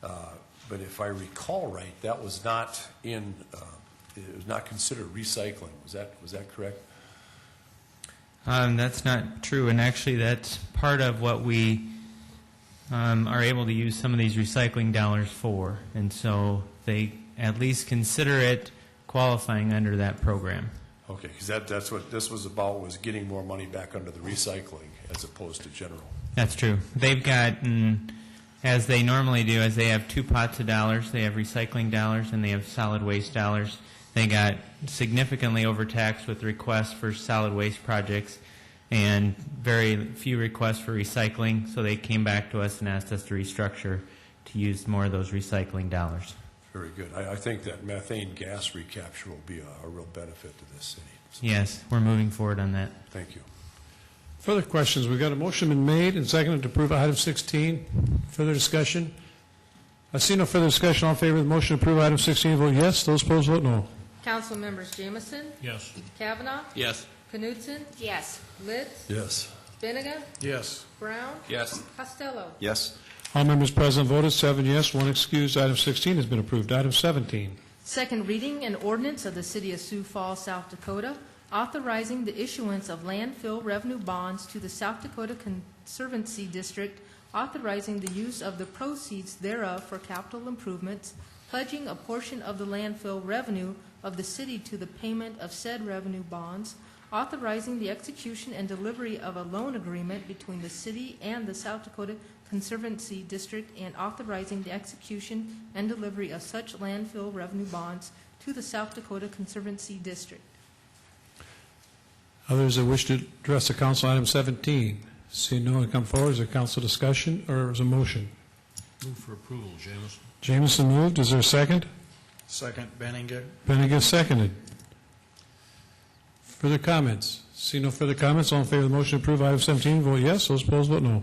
But if I recall right, that was not it was not considered recycling. Was that correct? That's not true, and actually that's part of what we are able to use some of these recycling dollars for, and so they at least consider it qualifying under that program. Okay, because that's what this was about, was getting more money back under the recycling as opposed to general. That's true. They've gotten, as they normally do, as they have two pots of dollars, they have recycling dollars and they have solid waste dollars. They got significantly overtaxed with requests for solid waste projects and very few requests for recycling, so they came back to us and asked us to restructure to use more of those recycling dollars. Very good. I think that methane gas recapture will be a real benefit to this city. So, Yes, we're moving forward on that. thank you. Further questions? We've got a motion been made and seconded to approve item 16. Further discussion? I see no further discussion. All in favor of the motion to approve item 16, vote yes. Those opposed, vote no. Council members Jameson, Yes. Kavanaugh, Yes. Knutson, Yes. Litz, Yes. Benega, Yes. Brown, Yes. Costello. Yes. All members present voted 7 yes, 1 excused. Item 16 has been approved. Item 17. Second reading and ordinance of the City of Sioux Falls, South Dakota, authorizing the issuance of landfill revenue bonds to the South Dakota Conservancy District, authorizing the use of the proceeds thereof for capital improvements, pledging a portion of the landfill revenue of the city to the payment of said revenue bonds, authorizing the execution and delivery of a loan agreement between the city and the South Dakota Conservancy District, and authorizing the execution and delivery of such landfill revenue bonds to the South Dakota Conservancy District. Others that wish to address the council, item 17. Seeing no one come forward, is there council discussion or is a motion? Move for approval, Jameson. Jameson moved. Is there a second? Second, Benninger. Benega seconded. Further comments? See no further comments. All in favor of the motion to approve item 17, vote yes. Those opposed, vote no.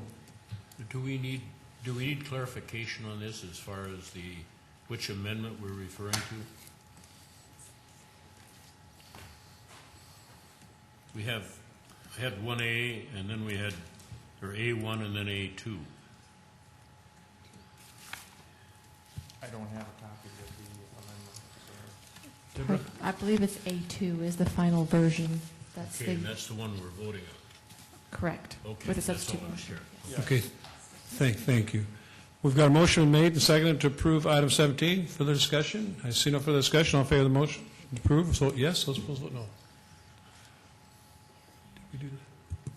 Do we need clarification on this as far as which amendment we're referring to? We had 1A, and then we had, or A1 and then A2. I don't have a copy of the amendment. I believe it's A2 is the final version. That's Okay, the and that's the one we're voting on. correct. Okay, With a that's all substitute I'm motion. sure. Okay. Thank you. We've got a motion made and seconded to approve item 17. Further discussion? I see no further discussion. All in favor of the motion to approve, vote yes. Those opposed, vote no. Did we do that?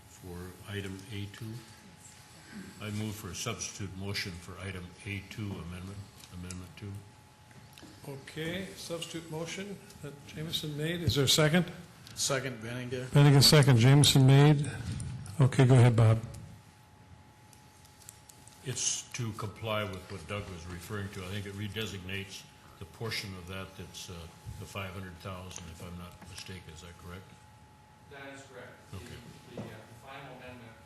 For item A2, I move for a substitute motion for item A2 amendment 2. Okay, substitute motion that Jameson made. Is there a second? Second, Benninger. Benega second. Jameson made. Okay, go ahead, Bob. It's to comply with what Doug was referring to. I think it redesignates the portion of that that's the 500,000, if I'm not mistaken. Is that correct? That is correct. Okay. The final amendment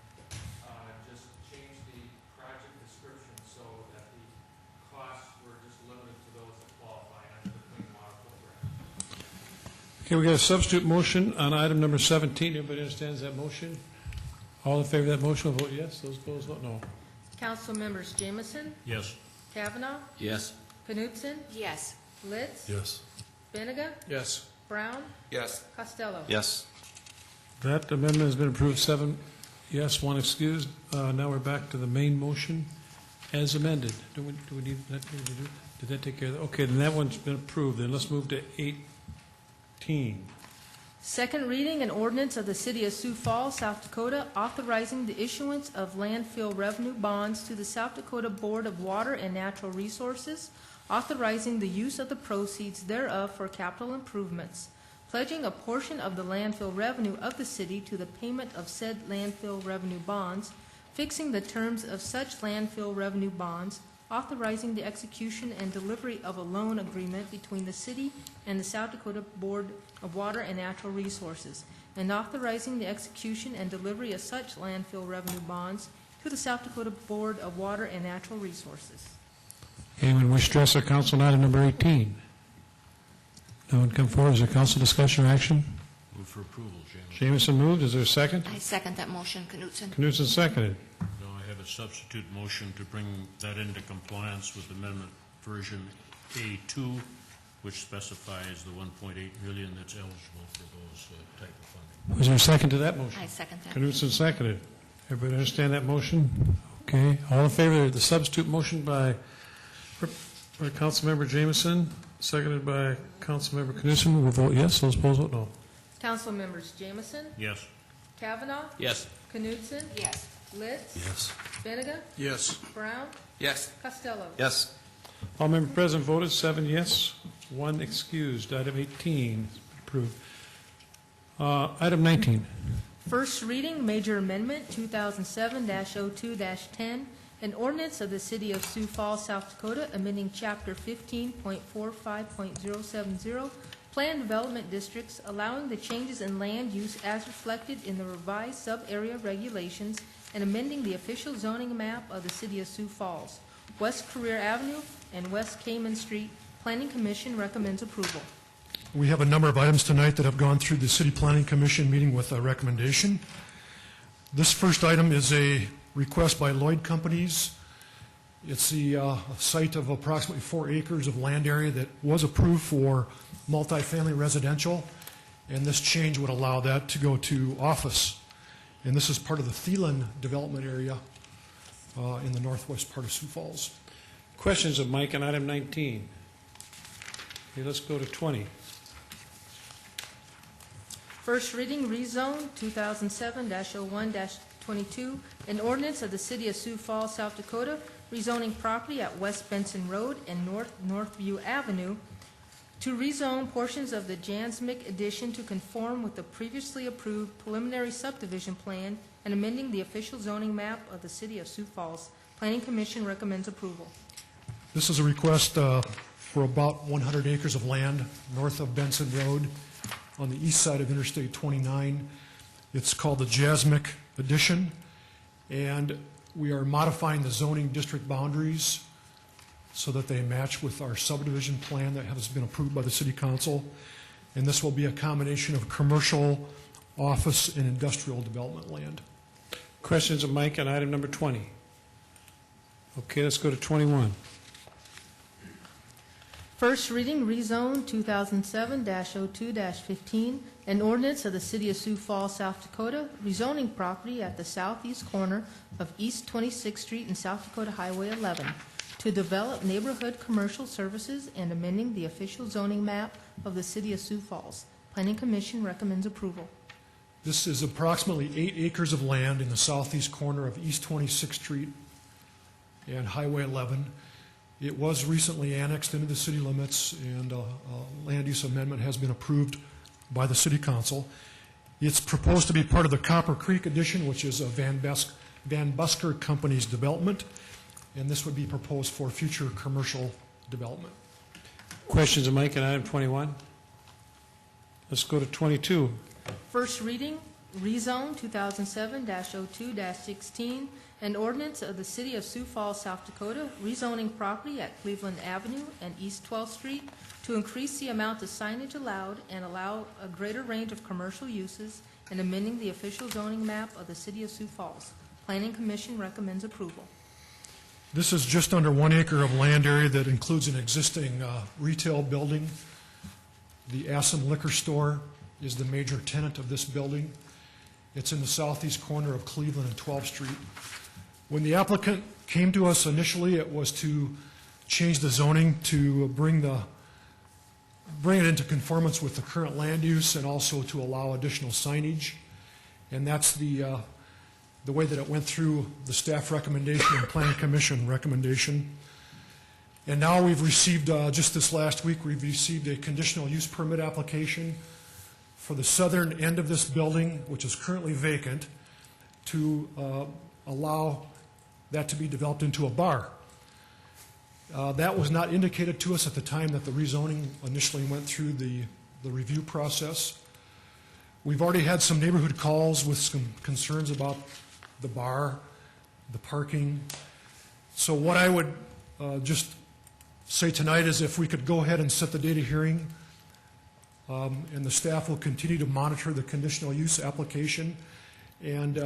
just changed the project description so that the costs were just limited to those that qualify under the Clean Water Program. Okay, we got a substitute motion on item number 17. Everybody understands that motion? All in favor of that motion will vote yes. Those opposed, vote no. Council members Jameson, Yes. Kavanaugh, Yes. Knutson, Yes. Litz, Yes. Benega, Yes. Brown, Yes. Costello. Yes. That amendment has been approved, 7 yes, 1 excused. Now we're back to the main motion as amended. Do we need that? Did that take care of that? Okay, then that one's been approved. Then let's move to 18. Second reading and ordinance of the City of Sioux Falls, South Dakota, authorizing the issuance of landfill revenue bonds to the South Dakota Board of Water and Natural Resources, authorizing the use of the proceeds thereof for capital improvements, pledging a portion of the landfill revenue of the city to the payment of said landfill revenue bonds, fixing the terms of such landfill revenue bonds, authorizing the execution and delivery of a loan agreement between the city and the South Dakota Board of Water and Natural Resources, and authorizing the execution and delivery of such landfill revenue bonds to the South Dakota Board of Water and Natural Resources. Anyone wish to address the council on item number 18? No one come forward. Is there council discussion or action? Move for approval, Jameson. Jameson moved. Is there a second? I second that motion, Knutson. Knutson seconded. No, I have a substitute motion to bring that into compliance with amendment version A2, which specifies the 1.8 million that's eligible for those type of funding. Was there a second to that motion? I second that. Knutson seconded. Everybody understand that motion? Okay. All in favor of the substitute motion by Councilmember Jameson, seconded by Councilmember Knutson, will vote yes. Those opposed, vote no. Council members Jameson, Yes. Kavanaugh, Yes. Knudsen. Yes. Litz. Yes. Benega. Yes. Brown. Yes. Costello. Yes. All member present voted 7 yes, 1 excused. Item 18 is approved. Item 19. First reading, major amendment 2007-02-10, an ordinance of the City of Sioux Falls, South Dakota, amending Chapter 15.45.070, Plan Development Districts, allowing the changes in land use as reflected in the revised sub-area regulations, and amending the official zoning map of the City of Sioux Falls, West Career Avenue and West Cayman Street. Planning Commission recommends approval. We have a number of items tonight that have gone through the City Planning Commission meeting with a recommendation. This first item is a request by Lloyd Companies. It's the site of approximately 4 acres of land area that was approved for multifamily residential, and this change would allow that to go to office. And this is part of the Thielen development area in the northwest part of Sioux Falls. Questions of Mike on item 19? Okay, let's go to 20. First reading, rezone 2007-01-22, an ordinance of the City of Sioux Falls, South Dakota, rezoning property at West Benson Road and Northview Avenue to rezone portions of the Jansmick addition to conform with the previously approved preliminary subdivision plan and amending the official zoning map of the City of Sioux Falls. Planning Commission recommends approval. This is a request for about 100 acres of land north of Benson Road on the east side of Interstate 29. It's called the Jasmic Addition, and we are modifying the zoning district boundaries so that they match with our subdivision plan that has been approved by the City Council. And this will be a combination of commercial, office, and industrial development land. Questions of Mike on item number 20? Okay, let's go to 21. First reading, rezone 2007-02-15, an ordinance of the City of Sioux Falls, South Dakota, rezoning property at the southeast corner of East 26th Street and South Dakota Highway 11 to develop neighborhood commercial services and amending the official zoning map of the City of Sioux Falls. Planning Commission recommends approval. This is approximately 8 acres of land in the southeast corner of East 26th Street and Highway 11. It was recently annexed into the city limits, and a land use amendment has been approved by the City Council. It's proposed to be part of the Copper Creek addition, which is a Van Busker Company's development, and this would be proposed for future commercial development. Questions of Mike on item 21? Let's go to 22. First reading, rezone 2007-02-16, an ordinance of the City of Sioux Falls, South Dakota, rezoning property at Cleveland Avenue and East 12th Street to increase the amount of signage allowed and allow a greater range of commercial uses and amending the official zoning map of the City of Sioux Falls. Planning Commission recommends approval. This is just under 1 acre of land area that includes an existing retail building. The Assen Liquor Store is the major tenant of this building. It's in the southeast corner of Cleveland and 12th Street. When the applicant came to us initially, it was to change the zoning to bring it into conformance with the current land use and also to allow additional signage. And that's the way that it went through the staff recommendation and Planning Commission recommendation. And now we've received, just this last week, we've received a conditional use permit application for the southern end of this building, which is currently vacant, to allow that to be developed into a bar. That was not indicated to us at the time that the rezoning initially went through the review process. We've already had some neighborhood calls with some concerns about the bar, the parking. So what I would just say tonight is if we could go ahead and set the date of hearing, and the staff will continue to monitor the conditional use application. And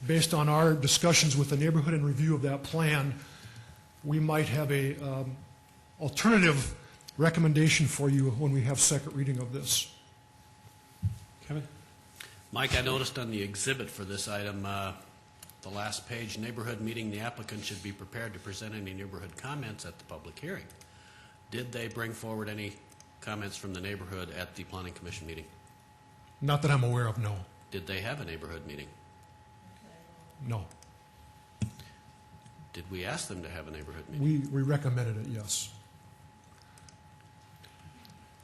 based on our discussions with the neighborhood and review of that plan, we might have a alternative recommendation for you when we have second reading of this. Kevin? Mike, I noticed on the exhibit for this item, the last page, neighborhood meeting, the applicant should be prepared to present any neighborhood comments at the public hearing. Did they bring forward any comments from the neighborhood at the Planning Commission meeting? Not that I'm aware of, no. Did they have a neighborhood meeting? No. Did we ask them to have a neighborhood meeting? We recommended it, yes.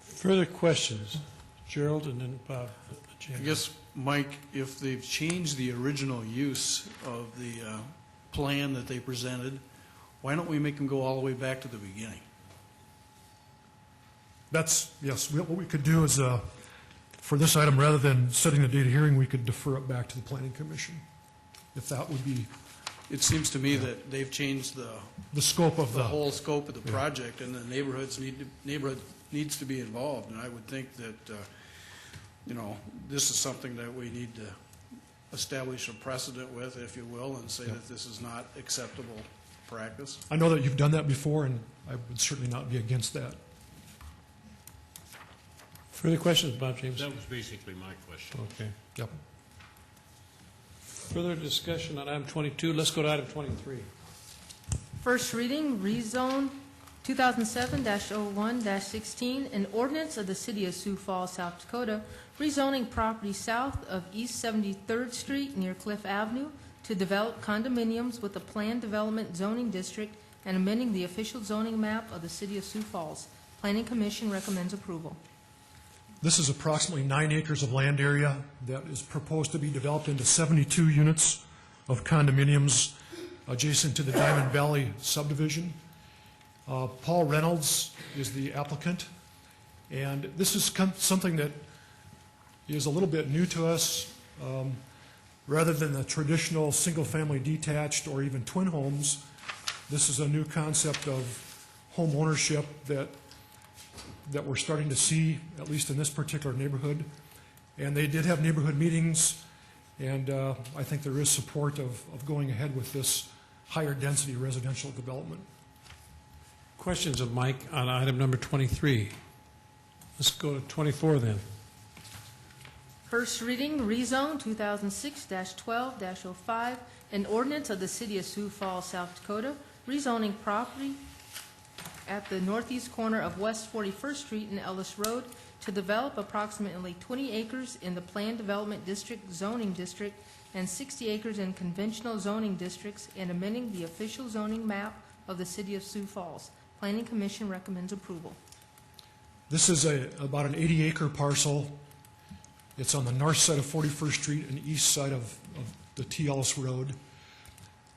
Further questions? Gerald and then Bob. I guess, Mike, if they've changed the original use of the plan that they presented, why don't we make them go all the way back to the beginning? That's, yes, what we could do is, for this item, rather than setting the date of hearing, we could defer it back to the Planning Commission, if that would be. It seems to me that they've changed the scope of the whole scope of the project, and the neighborhood needs to be involved. And I would think that, this is something that we need to establish a precedent with, if you will, and say that this is not acceptable practice. I know that you've done that before, and I would certainly not be against that. Further questions, Bob James? That was basically my question. Okay. Yep. Further discussion on item 22. Let's go to item 23. First reading, rezone 2007-01-16, an ordinance of the City of Sioux Falls, South Dakota, rezoning property south of East 73rd Street near Cliff Avenue to develop condominiums with a planned development zoning district and amending the official zoning map of the City of Sioux Falls. Planning Commission recommends approval. This is approximately 9 acres of land area that is proposed to be developed into 72 units of condominiums adjacent to the Diamond Valley subdivision. Paul Reynolds is the applicant, and this is something that is a little bit new to us. Rather than the traditional single-family detached or even twin homes, this is a new concept of home ownership that we're starting to see, at least in this particular neighborhood. And they did have neighborhood meetings, and I think there is support of going ahead with this higher density residential development. Questions of Mike on item number 23. Let's go to 24 then. First reading, rezone 2006-12-05, an ordinance of the City of Sioux Falls, South Dakota, rezoning property at the northeast corner of West 41st Street and Ellis Road to develop approximately 20 acres in the Planned Development District zoning district and 60 acres in conventional zoning districts, and amending the official zoning map of the City of Sioux Falls. Planning Commission recommends approval. This is about an 80-acre parcel. It's on the north side of 41st Street and east side of the T. Ellis Road.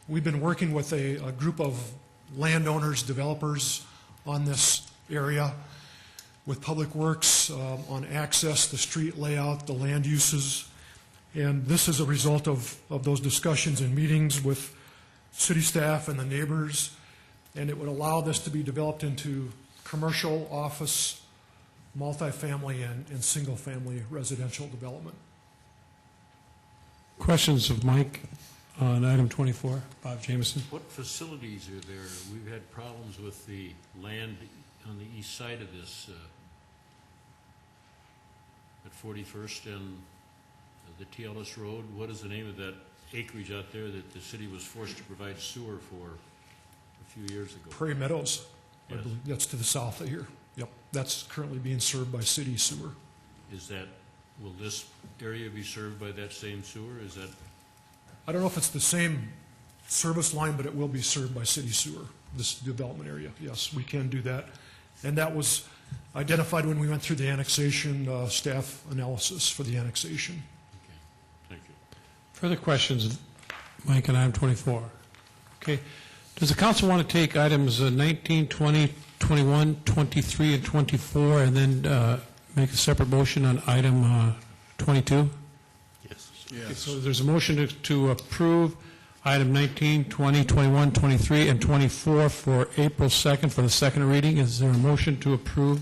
We've been working with a group of landowners, developers on this area with Public Works on access, the street layout, the land uses. And this is a result of those discussions and meetings with city staff and the neighbors. And it would allow this to be developed into commercial, office, multifamily, and single-family residential development. Questions of Mike on item 24? Bob Jameson. What facilities are there? We've had problems with the land on the east side of this, at 41st and the T. Ellis Road. What is the name of that acreage out there that the city was forced to provide sewer for a few years ago? Prairie Meadows, I Yes. believe. That's to the south of here. Yep, that's currently being served by city sewer. Will this area be served by that same sewer? Is that? I don't know if it's the same service line, but it will be served by city sewer, this development area. Yes, we can do that. And that was identified when we went through the annexation staff analysis for the annexation. Okay, thank you. Further questions, Mike, on item 24? Okay. Does the council want to take items 19, 20, 21, 23, and 24, and then make a separate motion on item 22? Yes. Okay, so there's a motion to approve item 19, 20, 21, 23, and 24 for April 2nd for the second reading. Is there a motion to approve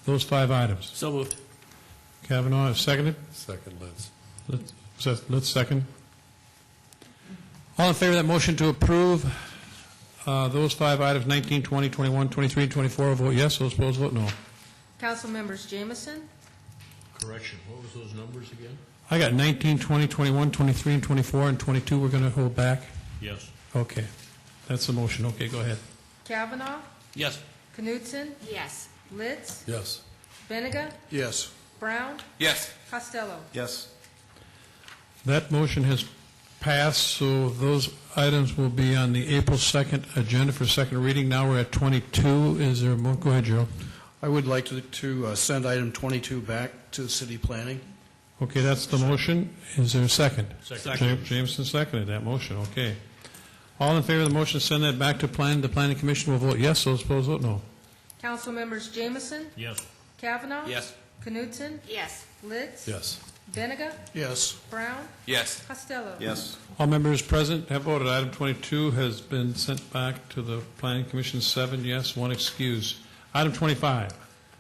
those 5 items? So moved. Kavanaugh, seconded? Second, Litz. Let's second. All in favor of that motion to approve those 5 items, 19, 20, 21, 23, and 24, vote yes. Those opposed, vote no. Council members Jameson, Correction, what was those numbers again? I got 19, 20, 21, 23, and 24, and 22 we're going to hold back? Yes. Okay. That's the motion. Okay, go ahead. Kavanaugh, Yes. Knutson, Yes. Litz, Yes. Benega, Yes. Brown. Yes. Costello. Yes. That motion has passed, so those items will be on the April 2nd agenda for second reading. Now we're at 22. Is there more? Go ahead, Joe. I would like to send item 22 back to the city planning. Okay, that's the motion. Is there a second? Second. Jameson seconded that motion. Okay. All in favor of the motion to send that back to plan, the planning commission will vote yes. Those opposed vote no. Council members Jameson, Yes. Kavanaugh. Yes. Knutson. Yes. Litz. Yes. Benega. Yes. Brown. Yes. Costello. Yes. All members present have voted. Item 22 has been sent back to the planning commission. 7 yes, 1 excuse. Item 25.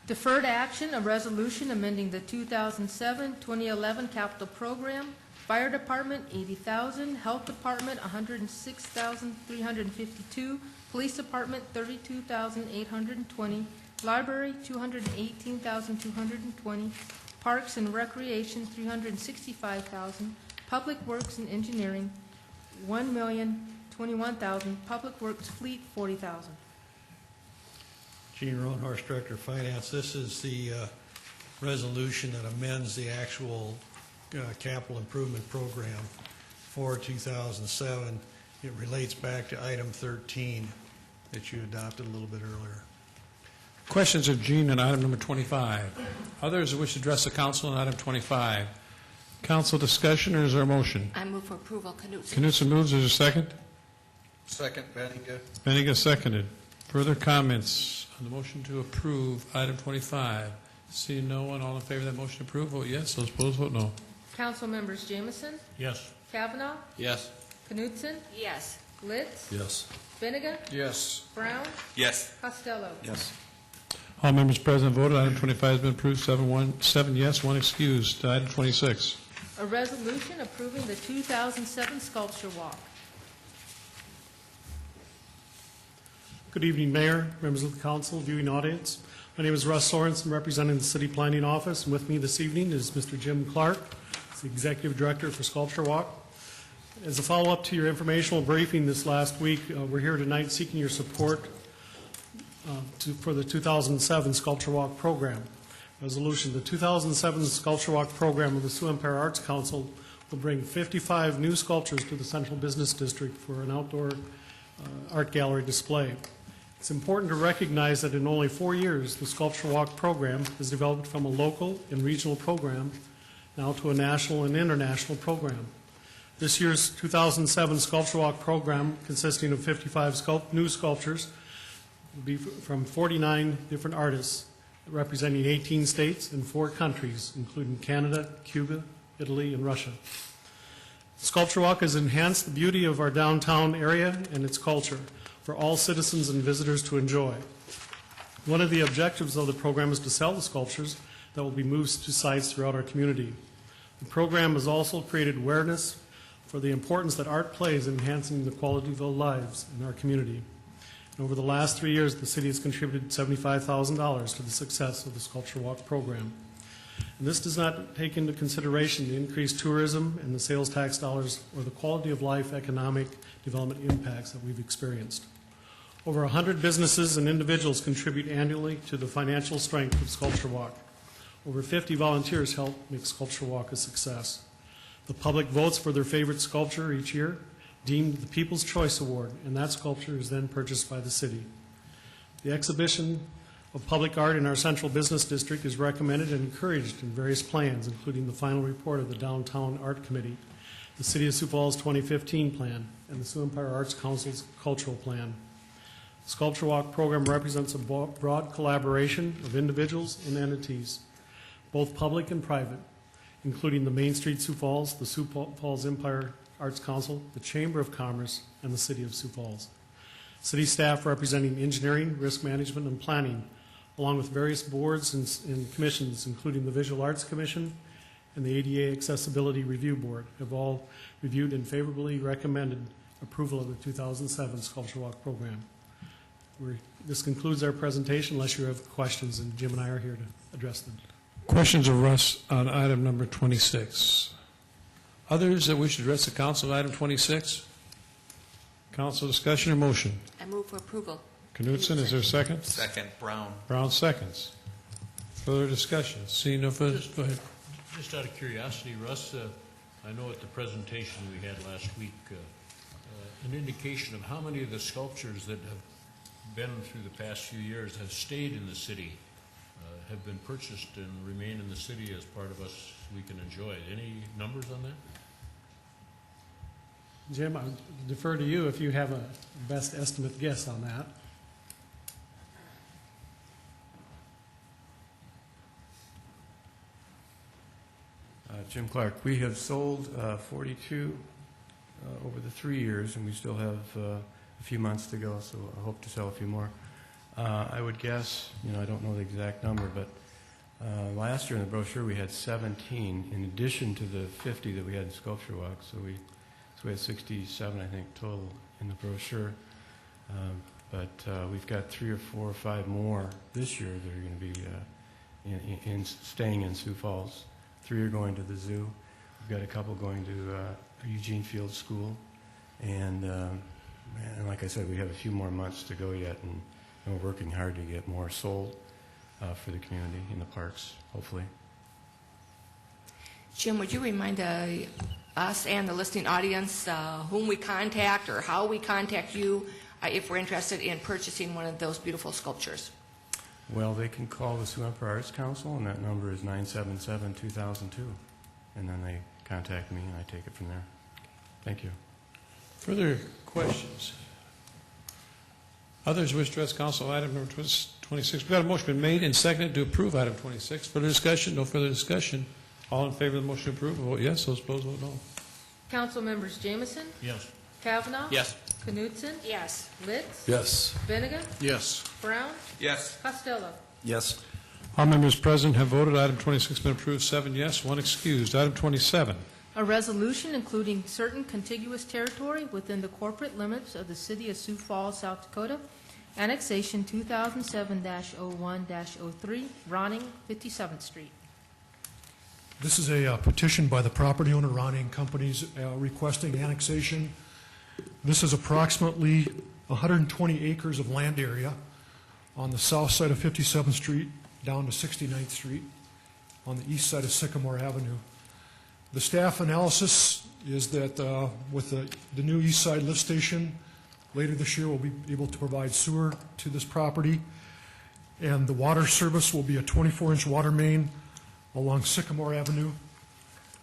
Deferred action, a resolution amending the 2007-2011 capital program. Fire Department, $80,000. Health Department, $106,352. Police Department, $32,820. Library, $218,220. Parks and Recreation, $365,000. Public Works and Engineering, $1,021,000. Public Works Fleet, $40,000. Gene Roanhorse, Director of Finance. This is the resolution that amends the actual capital improvement program for 2007. It relates back to item 13 that you adopted a little bit earlier. Questions of Gene on item number 25. Others who wish to address the council on item 25. Council discussion, or is there a motion? I move for approval. Knutson. Knutson moves. Is there a second? Second, Benega. Benega seconded. Further comments on the motion to approve item 25? Seeing no one, all in favor of that motion to approve, vote yes. Those opposed, vote no. Council members Jameson, Yes. Kavanaugh. Yes. Knutson. Yes. Litz. Yes. Benega. Yes. Brown. Yes. Costello. Yes. All members present voted. Item 25 has been approved. 7 yes, 1 excused. Item 26. A resolution approving the 2007 Sculpture Walk. Good evening, Mayor, members of the council, viewing audience. My name is Russ Sorensen, representing the City Planning Office, and with me this evening is Mr. Jim Clark, the Executive Director for Sculpture Walk. As a follow-up to your informational briefing this last week, we're here tonight seeking your support for the 2007 Sculpture Walk program. Resolution, the 2007 Sculpture Walk program of the Sioux Empire Arts Council will bring 55 new sculptures to the Central Business District for an outdoor art gallery display. It's important to recognize that in only 4 years, the Sculpture Walk program has developed from a local and regional program now to a national and international program. This year's 2007 Sculpture Walk program, consisting of 55 new sculptures, will be from 49 different artists representing 18 states and 4 countries, including Canada, Cuba, Italy, and Russia. Sculpture Walk has enhanced the beauty of our downtown area and its culture for all citizens and visitors to enjoy. One of the objectives of the program is to sell the sculptures that will be moved to sites throughout our community. The program has also created awareness for the importance that art plays in enhancing the quality of the lives in our community. And over the last 3 years, the city has contributed $75,000 to the success of the Sculpture Walk program. And this does not take into consideration the increased tourism and the sales tax dollars or the quality of life economic development impacts that we've experienced. Over 100 businesses and individuals contribute annually to the financial strength of Sculpture Walk. Over 50 volunteers help make Sculpture Walk a success. The public votes for their favorite sculpture each year, deemed the People's Choice Award, and that sculpture is then purchased by the city. The exhibition of public art in our Central Business District is recommended and encouraged in various plans, including the final report of the Downtown Art Committee, the City of Sioux Falls 2015 plan, and the Sioux Empire Arts Council's cultural plan. The Sculpture Walk program represents a broad collaboration of individuals and entities, both public and private, including the Main Street Sioux Falls, the Sioux Falls Empire Arts Council, the Chamber of Commerce, and the City of Sioux Falls. City staff representing engineering, risk management, and planning, along with various boards and commissions, including the Visual Arts Commission and the ADA Accessibility Review Board, have all reviewed and favorably recommended approval of the 2007 Sculpture Walk program. This concludes our presentation, unless you have questions, and Jim and I are here to address them. Questions of Russ on item number 26. Others that wish to address the council on item 26? Council discussion or motion? I move for approval. Knutson, is there a second? Second, Brown. Brown seconds. Further discussion? Seeing no further, go ahead. Just out of curiosity, Russ, I know at the presentation we had last week, an indication of how many of the sculptures that have been through the past few years have stayed in the city, have been purchased and remain in the city as part of us we can enjoy. Any numbers on that? Jim, I defer to you if you have a best estimate guess on that. Jim Clark, we have sold 42 over the 3 years, and we still have a few months to go, so I hope to sell a few more. I would guess, I don't know the exact number, but last year in the brochure we had 17 in addition to the 50 that we had in Sculpture Walk, so we had 67, I think, total in the brochure. But we've got 3 or 4 or 5 more this year that are going to be staying in Sioux Falls. 3 are going to the zoo. We've got a couple going to Eugene Field School, and like I said, we have a few more months to go yet, and we're working hard to get more sold for the community in the parks, hopefully. Jim, would you remind us and the listening audience whom we contact or how we contact you if we're interested in purchasing one of those beautiful sculptures? Well, they can call the Sioux Empire Arts Council, and that number is 977-2002. And then they contact me, and I take it from there. Thank you. Further questions? Others wish to address council item number 26. We've got a motion been made and seconded to approve item 26. Further discussion? No further discussion. All in favor of the motion to approve, vote yes. Those opposed, vote no. Council members Jameson? Yes. Kavanaugh? Yes. Knutson? Yes. Litz? Yes. Benega? Yes. Brown? Yes. Costello? Yes. All members present have voted. Item 26 has been approved, 7 yes, 1 excused. Item 27. A resolution including certain contiguous territory within the corporate limits of the city of Sioux Falls, South Dakota, annexation 2007-01-03, Ronning, 57th Street. This is a petition by the property owner, Ronning Companies, requesting annexation. This is approximately 120 acres of land area on the south side of 57th Street down to 69th Street on the east side of Sycamore Avenue. The staff analysis is that with the new east side lift station, later this year we'll be able to provide sewer to this property, and the water service will be a 24-inch water main along Sycamore Avenue,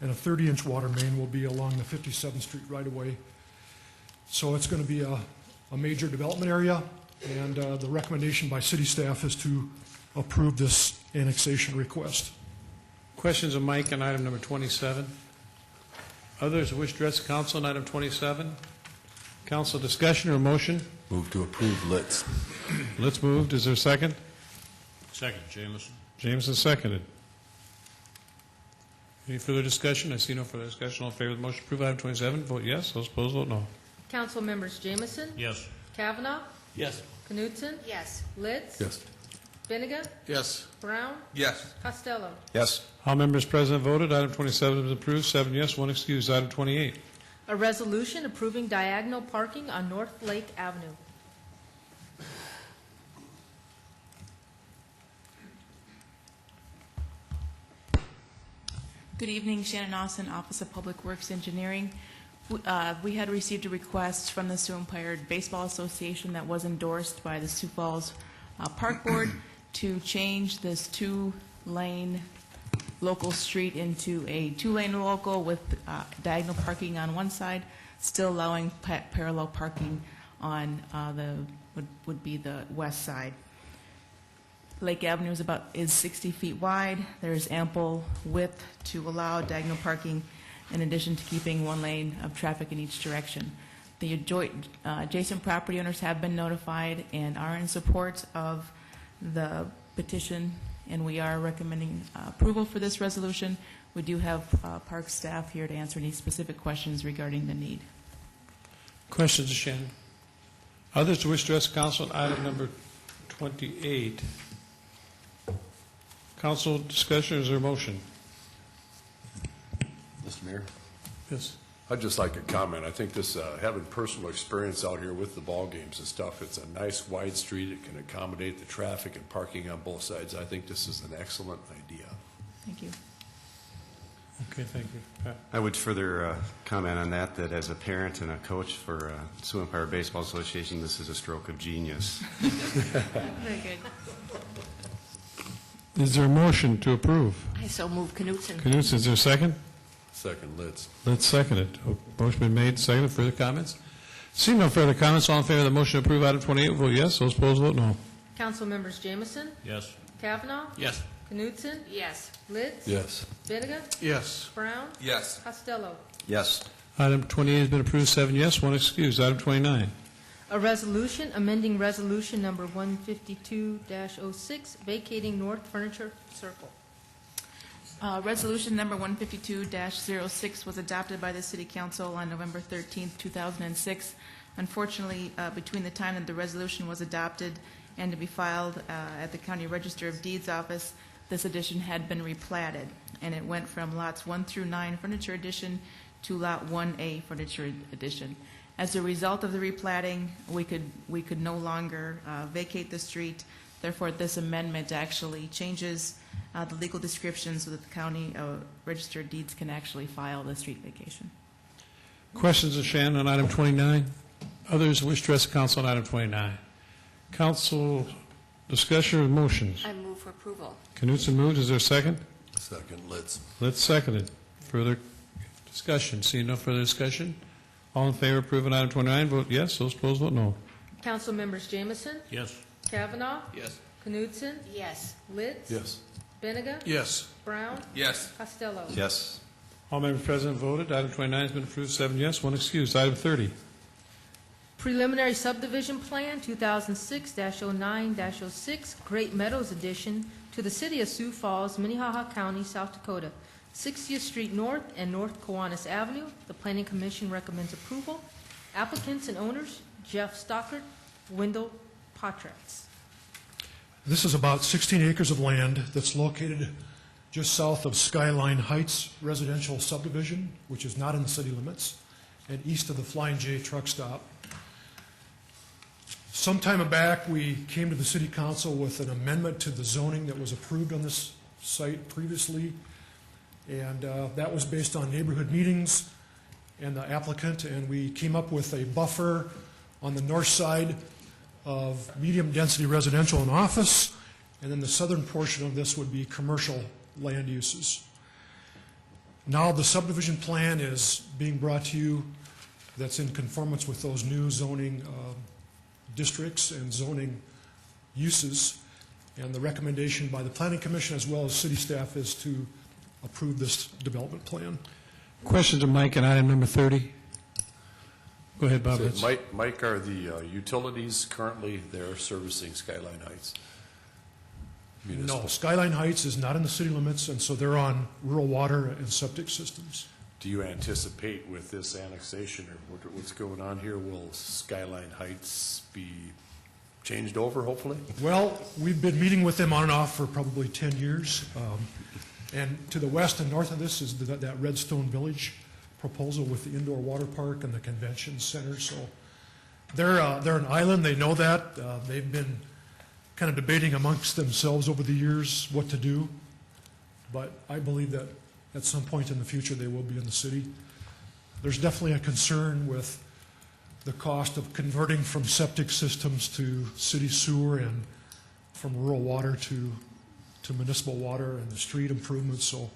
and a 30-inch water main will be along the 57th Street right-of-way. So it's going to be a major development area, and the recommendation by city staff is to approve this annexation request. Questions of Mike on item number 27? Others wish to address the council on item 27? Council discussion or motion? Move to approve Litz. Litz moved. Is there a second? Second, Jameson. Jameson seconded. Any further discussion? I see no further discussion. All in favor of the motion to approve item 27, vote yes. Those opposed, vote no. Council members Jameson? Yes. Kavanaugh? Yes. Knutson? Yes. Litz? Yes. Benega? Yes. Brown? Yes. Costello? Yes. All members present voted. Item 27 is approved, 7 yes, 1 excused. Item 28. A resolution approving diagonal parking on North Lake Avenue. Good evening, Shannon Austin, Office of Public Works Engineering. We had received a request from the Sioux Empire Baseball Association that was endorsed by the Sioux Falls Park Board to change this 2-lane local street into a 2-lane local with diagonal parking on one side, still allowing parallel parking on would be the west side. Lake Avenue is 60 feet wide. There's ample width to allow diagonal parking in addition to keeping 1 lane of traffic in each direction. The adjacent property owners have been notified and are in support of the petition, and we are recommending approval for this resolution. We do have park staff here to answer any specific questions regarding the need. Questions of Shannon? Others who wish to address council on item number 28? Council discussion, or is there a motion? Mr. Mayor? Yes. I'd just like to comment. I think this, having personal experience out here with the ball games and stuff, it's a nice wide street. It can accommodate the traffic and parking on both sides. I think this is an excellent idea. Thank you. Okay, thank you. Pat? I would further comment on that, that as a parent and a coach for Sioux Empire Baseball Association, this is a stroke of genius. Very good. Is there a motion to approve? I so move Knutson. Knutson, is there a second? Second, Litz. Let's second it. Motion been made, seconded. Further comments? Seeing no further comments, all in favor of the motion to approve item 28, vote yes. Those opposed, vote no. Council members Jameson, Yes. Kavanaugh, Yes. Knutson, Yes. Litz. Yes. Benega. Yes. Brown. Yes. Costello. Yes. Item 28 has been approved, 7 yes, 1 excused. Item 29. A resolution amending resolution number 152-06, vacating North Furniture Circle. Resolution number 152-06 was adopted by the City Council on November 13th, 2006. Unfortunately, between the time that the resolution was adopted and to be filed at the County Register of Deeds office, this addition had been replatted, and it went from lots 1 through 9 Furniture Edition to Lot 1A Furniture Edition. As a result of the replatting, we could no longer vacate the street. Therefore, this amendment actually changes the legal description so that the County Register of Deeds can actually file the street vacation. Questions of Shannon on item 29? Others wish to address the council on item 29. Council discussion of motions. I move for approval. Knutson moves. Is there a second? Second, Litz. Let's second it. Further discussion? Seeing no further discussion, all in favor of approving item 29, vote yes. Those opposed, vote no. Council members Jameson, Yes. Kavanaugh, Yes. Knutson, Yes. Litz. Yes. Benega. Yes. Brown. Yes. Costello. Yes. All members present voted. Item 29 has been approved, 7 yes, 1 excused. Item 30. Preliminary subdivision plan 2006-09-06, Great Meadows addition to the city of Sioux Falls, Minnehaha County, South Dakota, 60th Street North and North Kiwanis Avenue. The Planning Commission recommends approval. Applicants and owners, Jeff Stockert, Wendell Potratz. This is about 16 acres of land that's located just south of Skyline Heights residential subdivision, which is not in the city limits, and east of the Flying J truck stop. Some time back, we came to the city council with an amendment to the zoning that was approved on this site previously, and that was based on neighborhood meetings and the applicant, and we came up with a buffer on the north side of medium-density residential and office, and then the southern portion of this would be commercial land uses. Now the subdivision plan is being brought to you that's in conformance with those new zoning districts and zoning uses, and the recommendation by the Planning Commission as well as city staff is to approve this development plan. Questions of Mike on item number 30? Go ahead, Bob. So, Mike, are the utilities currently there servicing Skyline Heights? Municipal? No, Skyline Heights is not in the city limits, and so they're on rural water and septic systems. Do you anticipate with this annexation or what's going on here, will Skyline Heights be changed over, hopefully? Well, we've been meeting with them on and off for probably 10 years. And to the west and north of this is that Redstone Village proposal with the indoor water park and the convention center. So they're an island. They know that. They've been kind of debating amongst themselves over the years what to do. But I believe that at some point in the future they will be in the city. There's definitely a concern with the cost of converting from septic systems to city sewer and from rural water to municipal water and the street improvements. So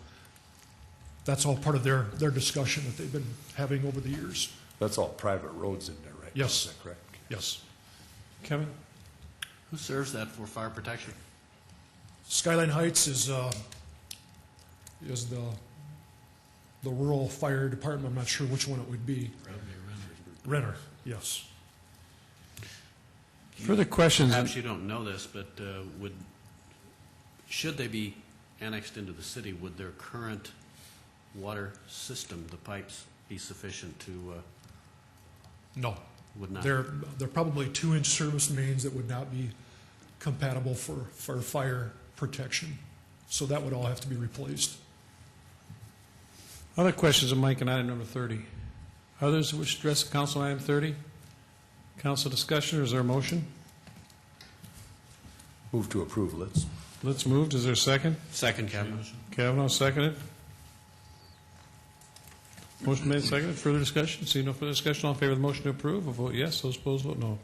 that's all part of their discussion that they've been having over the years. That's all private roads in there, right? Yes. Is that correct? Yes. Kevin? Who serves that for fire protection? Skyline Heights is the rural fire department. I'm not sure which one it would be. Renner, yes. Further questions? Perhaps you don't know this, but should they be annexed into the city, would their current water system, the pipes, be sufficient to? No. Would not. They're probably 2-inch service mains that would not be compatible for fire protection. So that would all have to be replaced. Other questions of Mike on item number 30? Others wish to address the council on item 30? Council discussion, or is there a motion? Move to approve, Litz. Litz moved. Is there a second? Second, Kavanaugh. Kavanaugh seconded. Motion made, seconded. Further discussion? See no further discussion. All in favor of the motion to approve, will vote yes. Those opposed, vote no.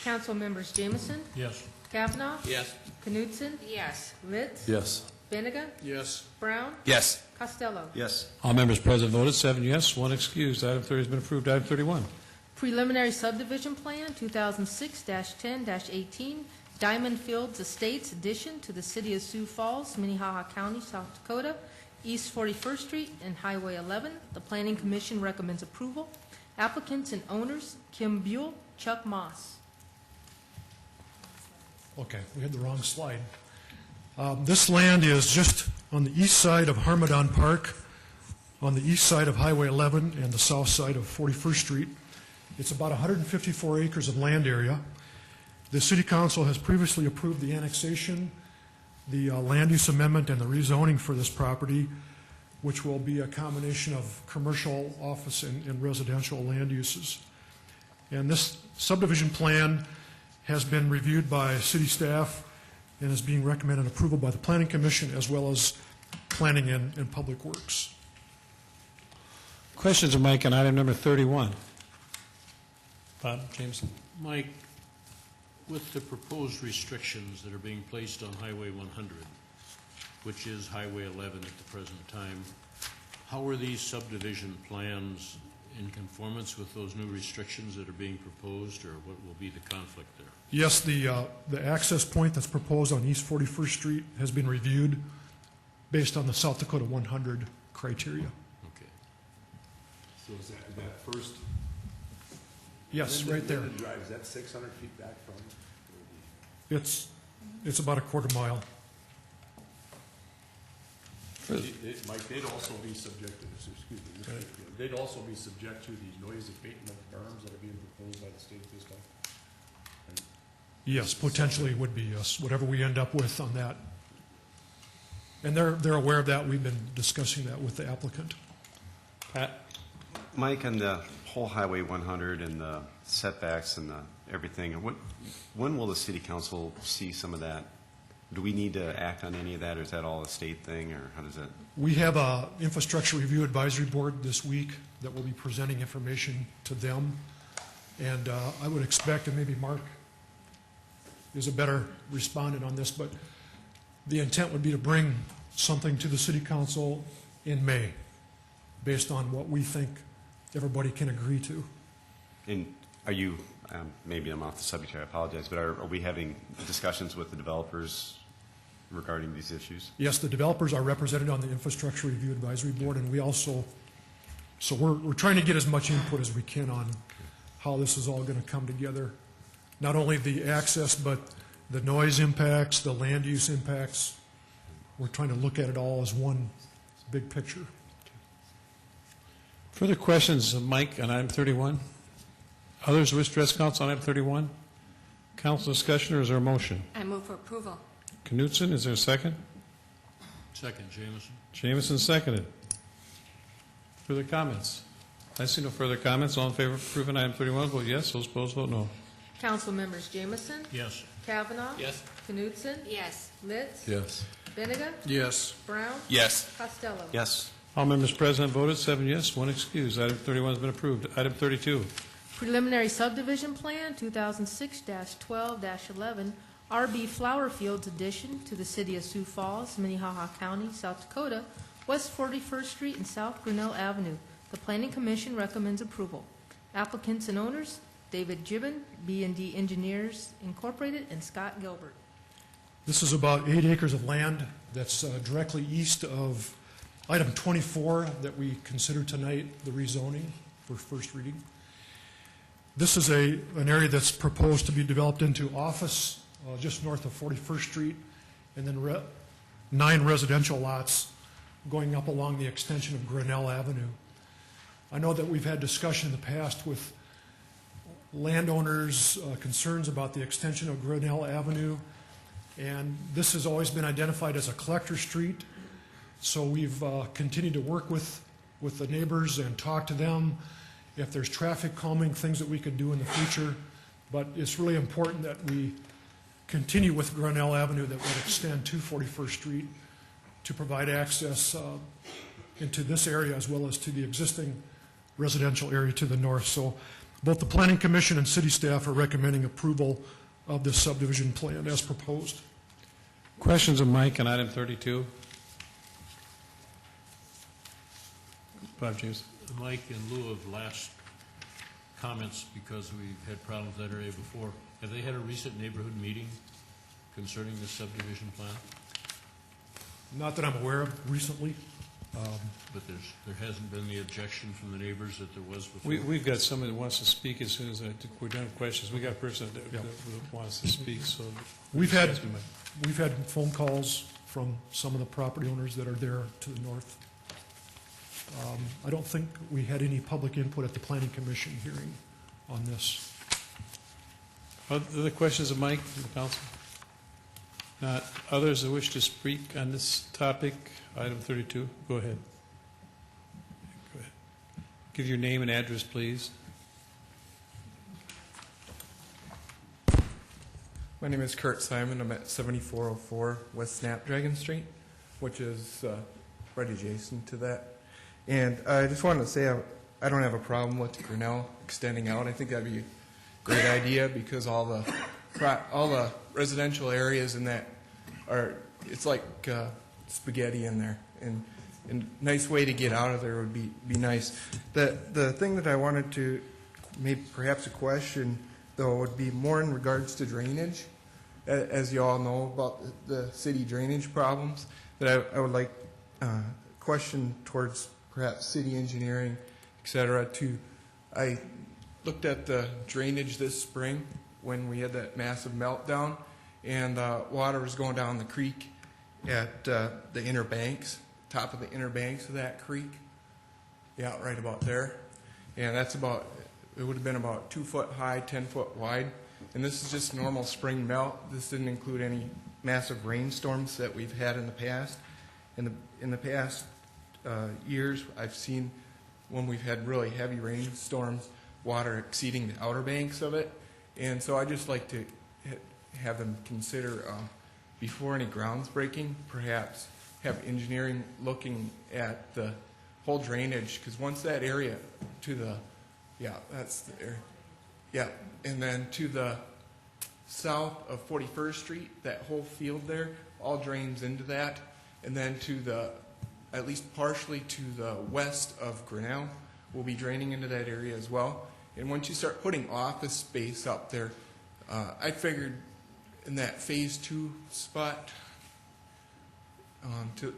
Council members Jameson, Yes. Kavanaugh, Yes. Knutson, Yes. Litz, Yes. Benega, Yes. Brown, Yes. Costello. Yes. All members present voted 7 yes, 1 excused. Item 30 has been approved. Item 31. Preliminary subdivision plan, 2006-10-18, Diamond Fields Estates addition to the city of Sioux Falls, Minnehaha County, South Dakota, East 41st Street and Highway 11. The Planning Commission recommends approval. Applicants and owners, Kim Buell, Chuck Moss. Okay, we had the wrong slide. This land is just on the east side of Harmadon Park, on the east side of Highway 11 and the south side of 41st Street. It's about 154 acres of land area. The City Council has previously approved the annexation, the land use amendment, and the rezoning for this property, which will be a combination of commercial, office, and residential land uses. And this subdivision plan has been reviewed by city staff and is being recommended approval by the Planning Commission as well as Planning and Public Works. Questions of Mike on item number 31? Bob, Jameson. Mike, with the proposed restrictions that are being placed on Highway 100, which is Highway 11 at the present time, how are these subdivision plans in conformance with those new restrictions that are being proposed, or what will be the conflict there? Yes, the access point that's proposed on East 41st Street has been reviewed based on the South Dakota 100 criteria. Okay. So is that first? Yes, right there. Linden Drive, is that 600 feet back from? It's about a quarter mile. Mike, they'd also be subject to this, excuse me, they'd also be subject to these noise abatement berms that are being proposed by the state at this time? Yes, potentially would be, yes, whatever we end up with on that. And they're aware of that. We've been discussing that with the applicant. Pat? Mike, on the whole Highway 100 and the setbacks and the everything, when will the city council see some of that? Do we need to act on any of that, or is that all a state thing, or how does that? We have a infrastructure review advisory board this week that will be presenting information to them. And I would expect, and maybe Mark is a better respondent on this, but the intent would be to bring something to the city council in May based on what we think everybody can agree to. And are you, maybe I'm off the subject here, I apologize, but are we having discussions with the developers regarding these issues? Yes, the developers are represented on the infrastructure review advisory board, and we also, so we're trying to get as much input as we can on how this is all going to come together. Not only the access, but the noise impacts, the land use impacts. We're trying to look at it all as one big picture. Further questions of Mike on item 31? Others wish to address council on item 31? Council discussion, or is there a motion? I move for approval. Knutson, is there a second? Second, Jameson. Jameson seconded. Further comments? I see no further comments. All in favor of approving item 31, vote yes. Those opposed, vote no. Council members Jameson, Yes. Kavanaugh, Yes. Knutson, Yes. Litz, Yes. Benega, Yes. Brown, Yes. Costello. Yes. All members present voted 7 yes, 1 excused. Item 31 has been approved. Item 32. Preliminary subdivision plan, 2006-12-11, RB Flower Fields addition to the city of Sioux Falls, Minnehaha County, South Dakota, West 41st Street and South Grinnell Avenue. The Planning Commission recommends approval. Applicants and owners, David Gibbon, B&D Engineers Incorporated, and Scott Gilbert. This is about 8 acres of land that's directly east of item 24 that we consider tonight, the rezoning for first reading. This is an area that's proposed to be developed into office just north of 41st Street, and then 9 residential lots going up along the extension of Grinnell Avenue. I know that we've had discussion in the past with landowners' concerns about the extension of Grinnell Avenue, and this has always been identified as a collector street. So we've continued to work with the neighbors and talk to them, if there's traffic calming things that we could do in the future. But it's really important that we continue with Grinnell Avenue that would extend to 41st Street to provide access into this area as well as to the existing residential area to the north. So both the Planning Commission and city staff are recommending approval of this subdivision plan as proposed. Questions of Mike on item 32? Bob James. Mike, in lieu of last comments, because we've had problems in that area before, have they had a recent neighborhood meeting concerning the subdivision plan? Not that I'm aware of recently. But there hasn't been the objection from the neighbors that there was before? We've got somebody that wants to speak as soon as we're done with questions. We got a person that wants to speak, so. We've had phone calls from some of the property owners that are there to the north. I don't think we had any public input at the Planning Commission hearing on this. Other questions of Mike from the council? Not others that wish to speak on this topic, item 32? Go ahead. Go ahead. Give your name and address, please. My name is Kurt Simon. I'm at 7404 West Snapdragon Street, which is right adjacent to that. And I just wanted to say I don't have a problem with Grinnell extending out. I think that'd be a great idea because all the residential areas in that it's like spaghetti in there. And a nice way to get out of there would be nice. The thing that I wanted to, maybe perhaps a question, though, would be more in regards to drainage. As you all know about the city drainage problems, that I would like question towards perhaps city engineering, et cetera. I looked at the drainage this spring when we had that massive meltdown, and water was going down the creek at the inner banks, top of the inner banks of that creek. Yeah, right about there. And that's about, it would have been about 2 foot high, 10 foot wide. And this is just normal spring melt. This didn't include any massive rainstorms that we've had in the past. In the past years, I've seen when we've had really heavy rainstorms, water exceeding the outer banks of it. And so I just like to have them consider, before any grounds breaking, perhaps have engineering looking at the whole drainage, because once that area to the, that's the area. Yeah, and then to the south of 41st Street, that whole field there all drains into that. And then to the, at least partially to the west of Grinnell, will be draining into that area as well. And once you start putting office space up there, I figured in that phase 2 spot,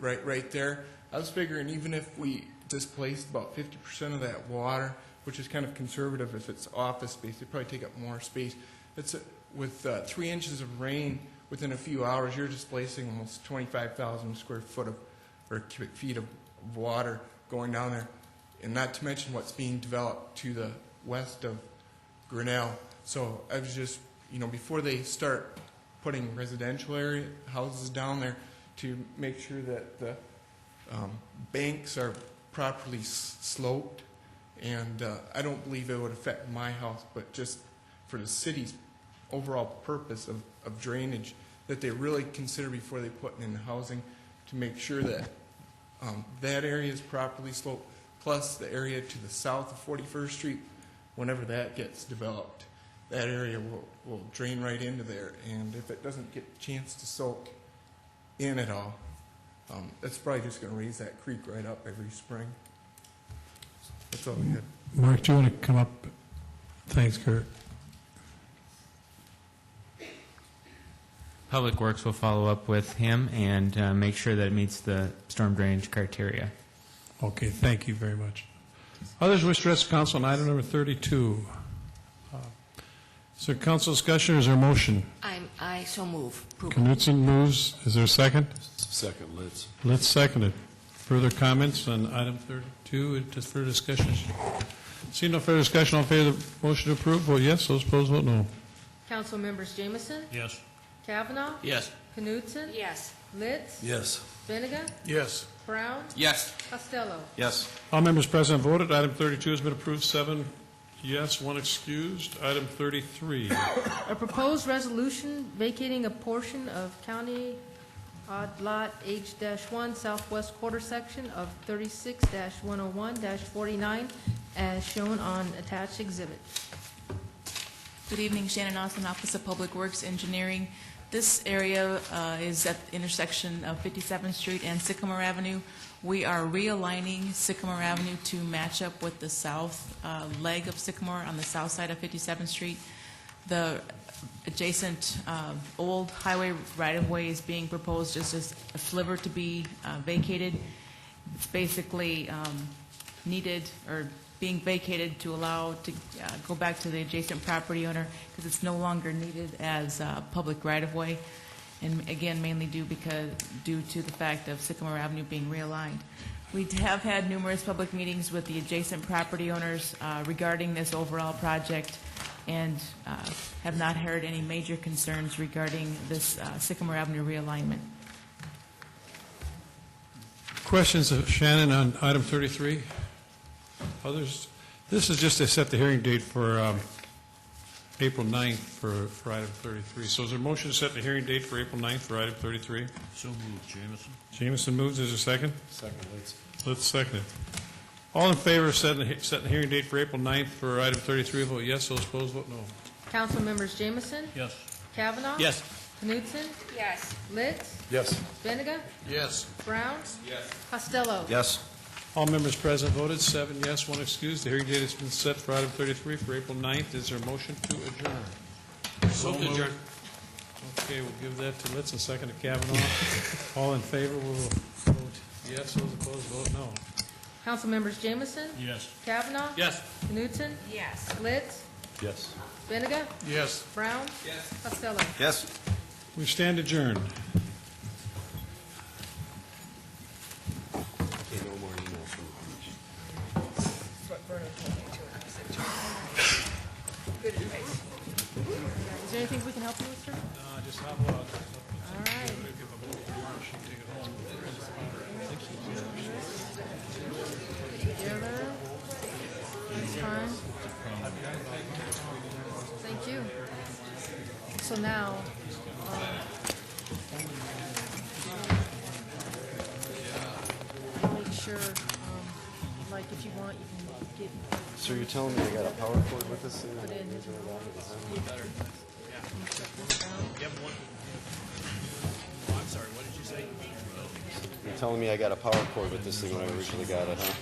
right there, I was figuring even if we displaced about 50% of that water, which is kind of conservative if it's office space, it'd probably take up more space. It's with 3 inches of rain within a few hours, you're displacing almost 25,000 square foot or cubic feet of water going down there, and not to mention what's being developed to the west of Grinnell. So I was just, before they start putting residential area houses down there, to make sure that the banks are properly sloped. And I don't believe it would affect my house, but just for the city's overall purpose of drainage, that they really consider before they put in the housing to make sure that that area is properly sloped, plus the area to the south of 41st Street, whenever that gets developed, that area will drain right into there. And if it doesn't get a chance to soak in at all, it's probably just going to raise that creek right up every spring. That's all we had. Mark, do you want to come up? Thanks, Kurt. Public Works will follow up with him and make sure that it meets the storm drainage criteria. Okay, thank you very much. Others wish to address the council on item number 32. Is there council discussion or is there a motion? I so move. Knutson moves. Is there a second? Second, Litz. Litz seconded. Further comments on item 32? Just further discussion? See no further discussion. All in favor of the motion to approve? Vote yes. Those opposed, vote no. Council members Jameson? Yes. Kavanaugh? Yes. Knutson? Yes. Litz. Yes. Benega. Yes. Brown. Yes. Costello. Yes. All members present voted. Item 32 has been approved, 7 yes, 1 excused. Item 33. A proposed resolution vacating a portion of County Odd Lot H-1 Southwest Quarter Section of 36-101-49 as shown on attached exhibit. Good evening, Shannon Austin, Office of Public Works Engineering. This area is at the intersection of 57th Street and Sycamore Avenue. We are realigning Sycamore Avenue to match up with the south leg of Sycamore on the south side of 57th Street. The adjacent old highway right-of-way is being proposed as just a sliver to be vacated. It's basically needed or being vacated to allow to go back to the adjacent property owner because it's no longer needed as public right-of-way, and again, mainly due to the fact of Sycamore Avenue being realigned. We have had numerous public meetings with the adjacent property owners regarding this overall project and have not heard any major concerns regarding this Sycamore Avenue realignment. Questions of Shannon on item 33? Others? This is just to set the hearing date for April 9th for item 33. So is there a motion to set the hearing date for April 9th for item 33? So moved, Jamison. Jamison moves. Is there a second? Second, Litz. Let's second it. All in favor of setting the hearing date for April 9th for item 33, vote yes. Those opposed, vote no. Council members Jamison. Yes. Kavanaugh. Yes. Knutson. Yes. Litz. Yes. Benega. Yes. Brown. Yes. Costello. Yes. All members present voted, 7 yes, 1 excused. The hearing date has been set for item 33 for April 9th. Is there a motion to adjourn? So moved. Okay, we'll give that to Litz and second to Kavanaugh. All in favor will vote yes. Those opposed, vote no. Council members Jamison. Yes. Kavanaugh. Yes. Knutson. Yes. Litz. Yes. Benega. Yes. Brown. Yes. Costello. Yes. We stand adjourned. Okay, no more emails from Good advice. Is there anything we can help you with, sir? Just how about All right. Together. That's fine. Thank you. So now, make sure, like if you want, you can get. So you're telling me I got a power cord with this thing? Put in. You're telling me I got a power cord with this thing when I originally got it, huh?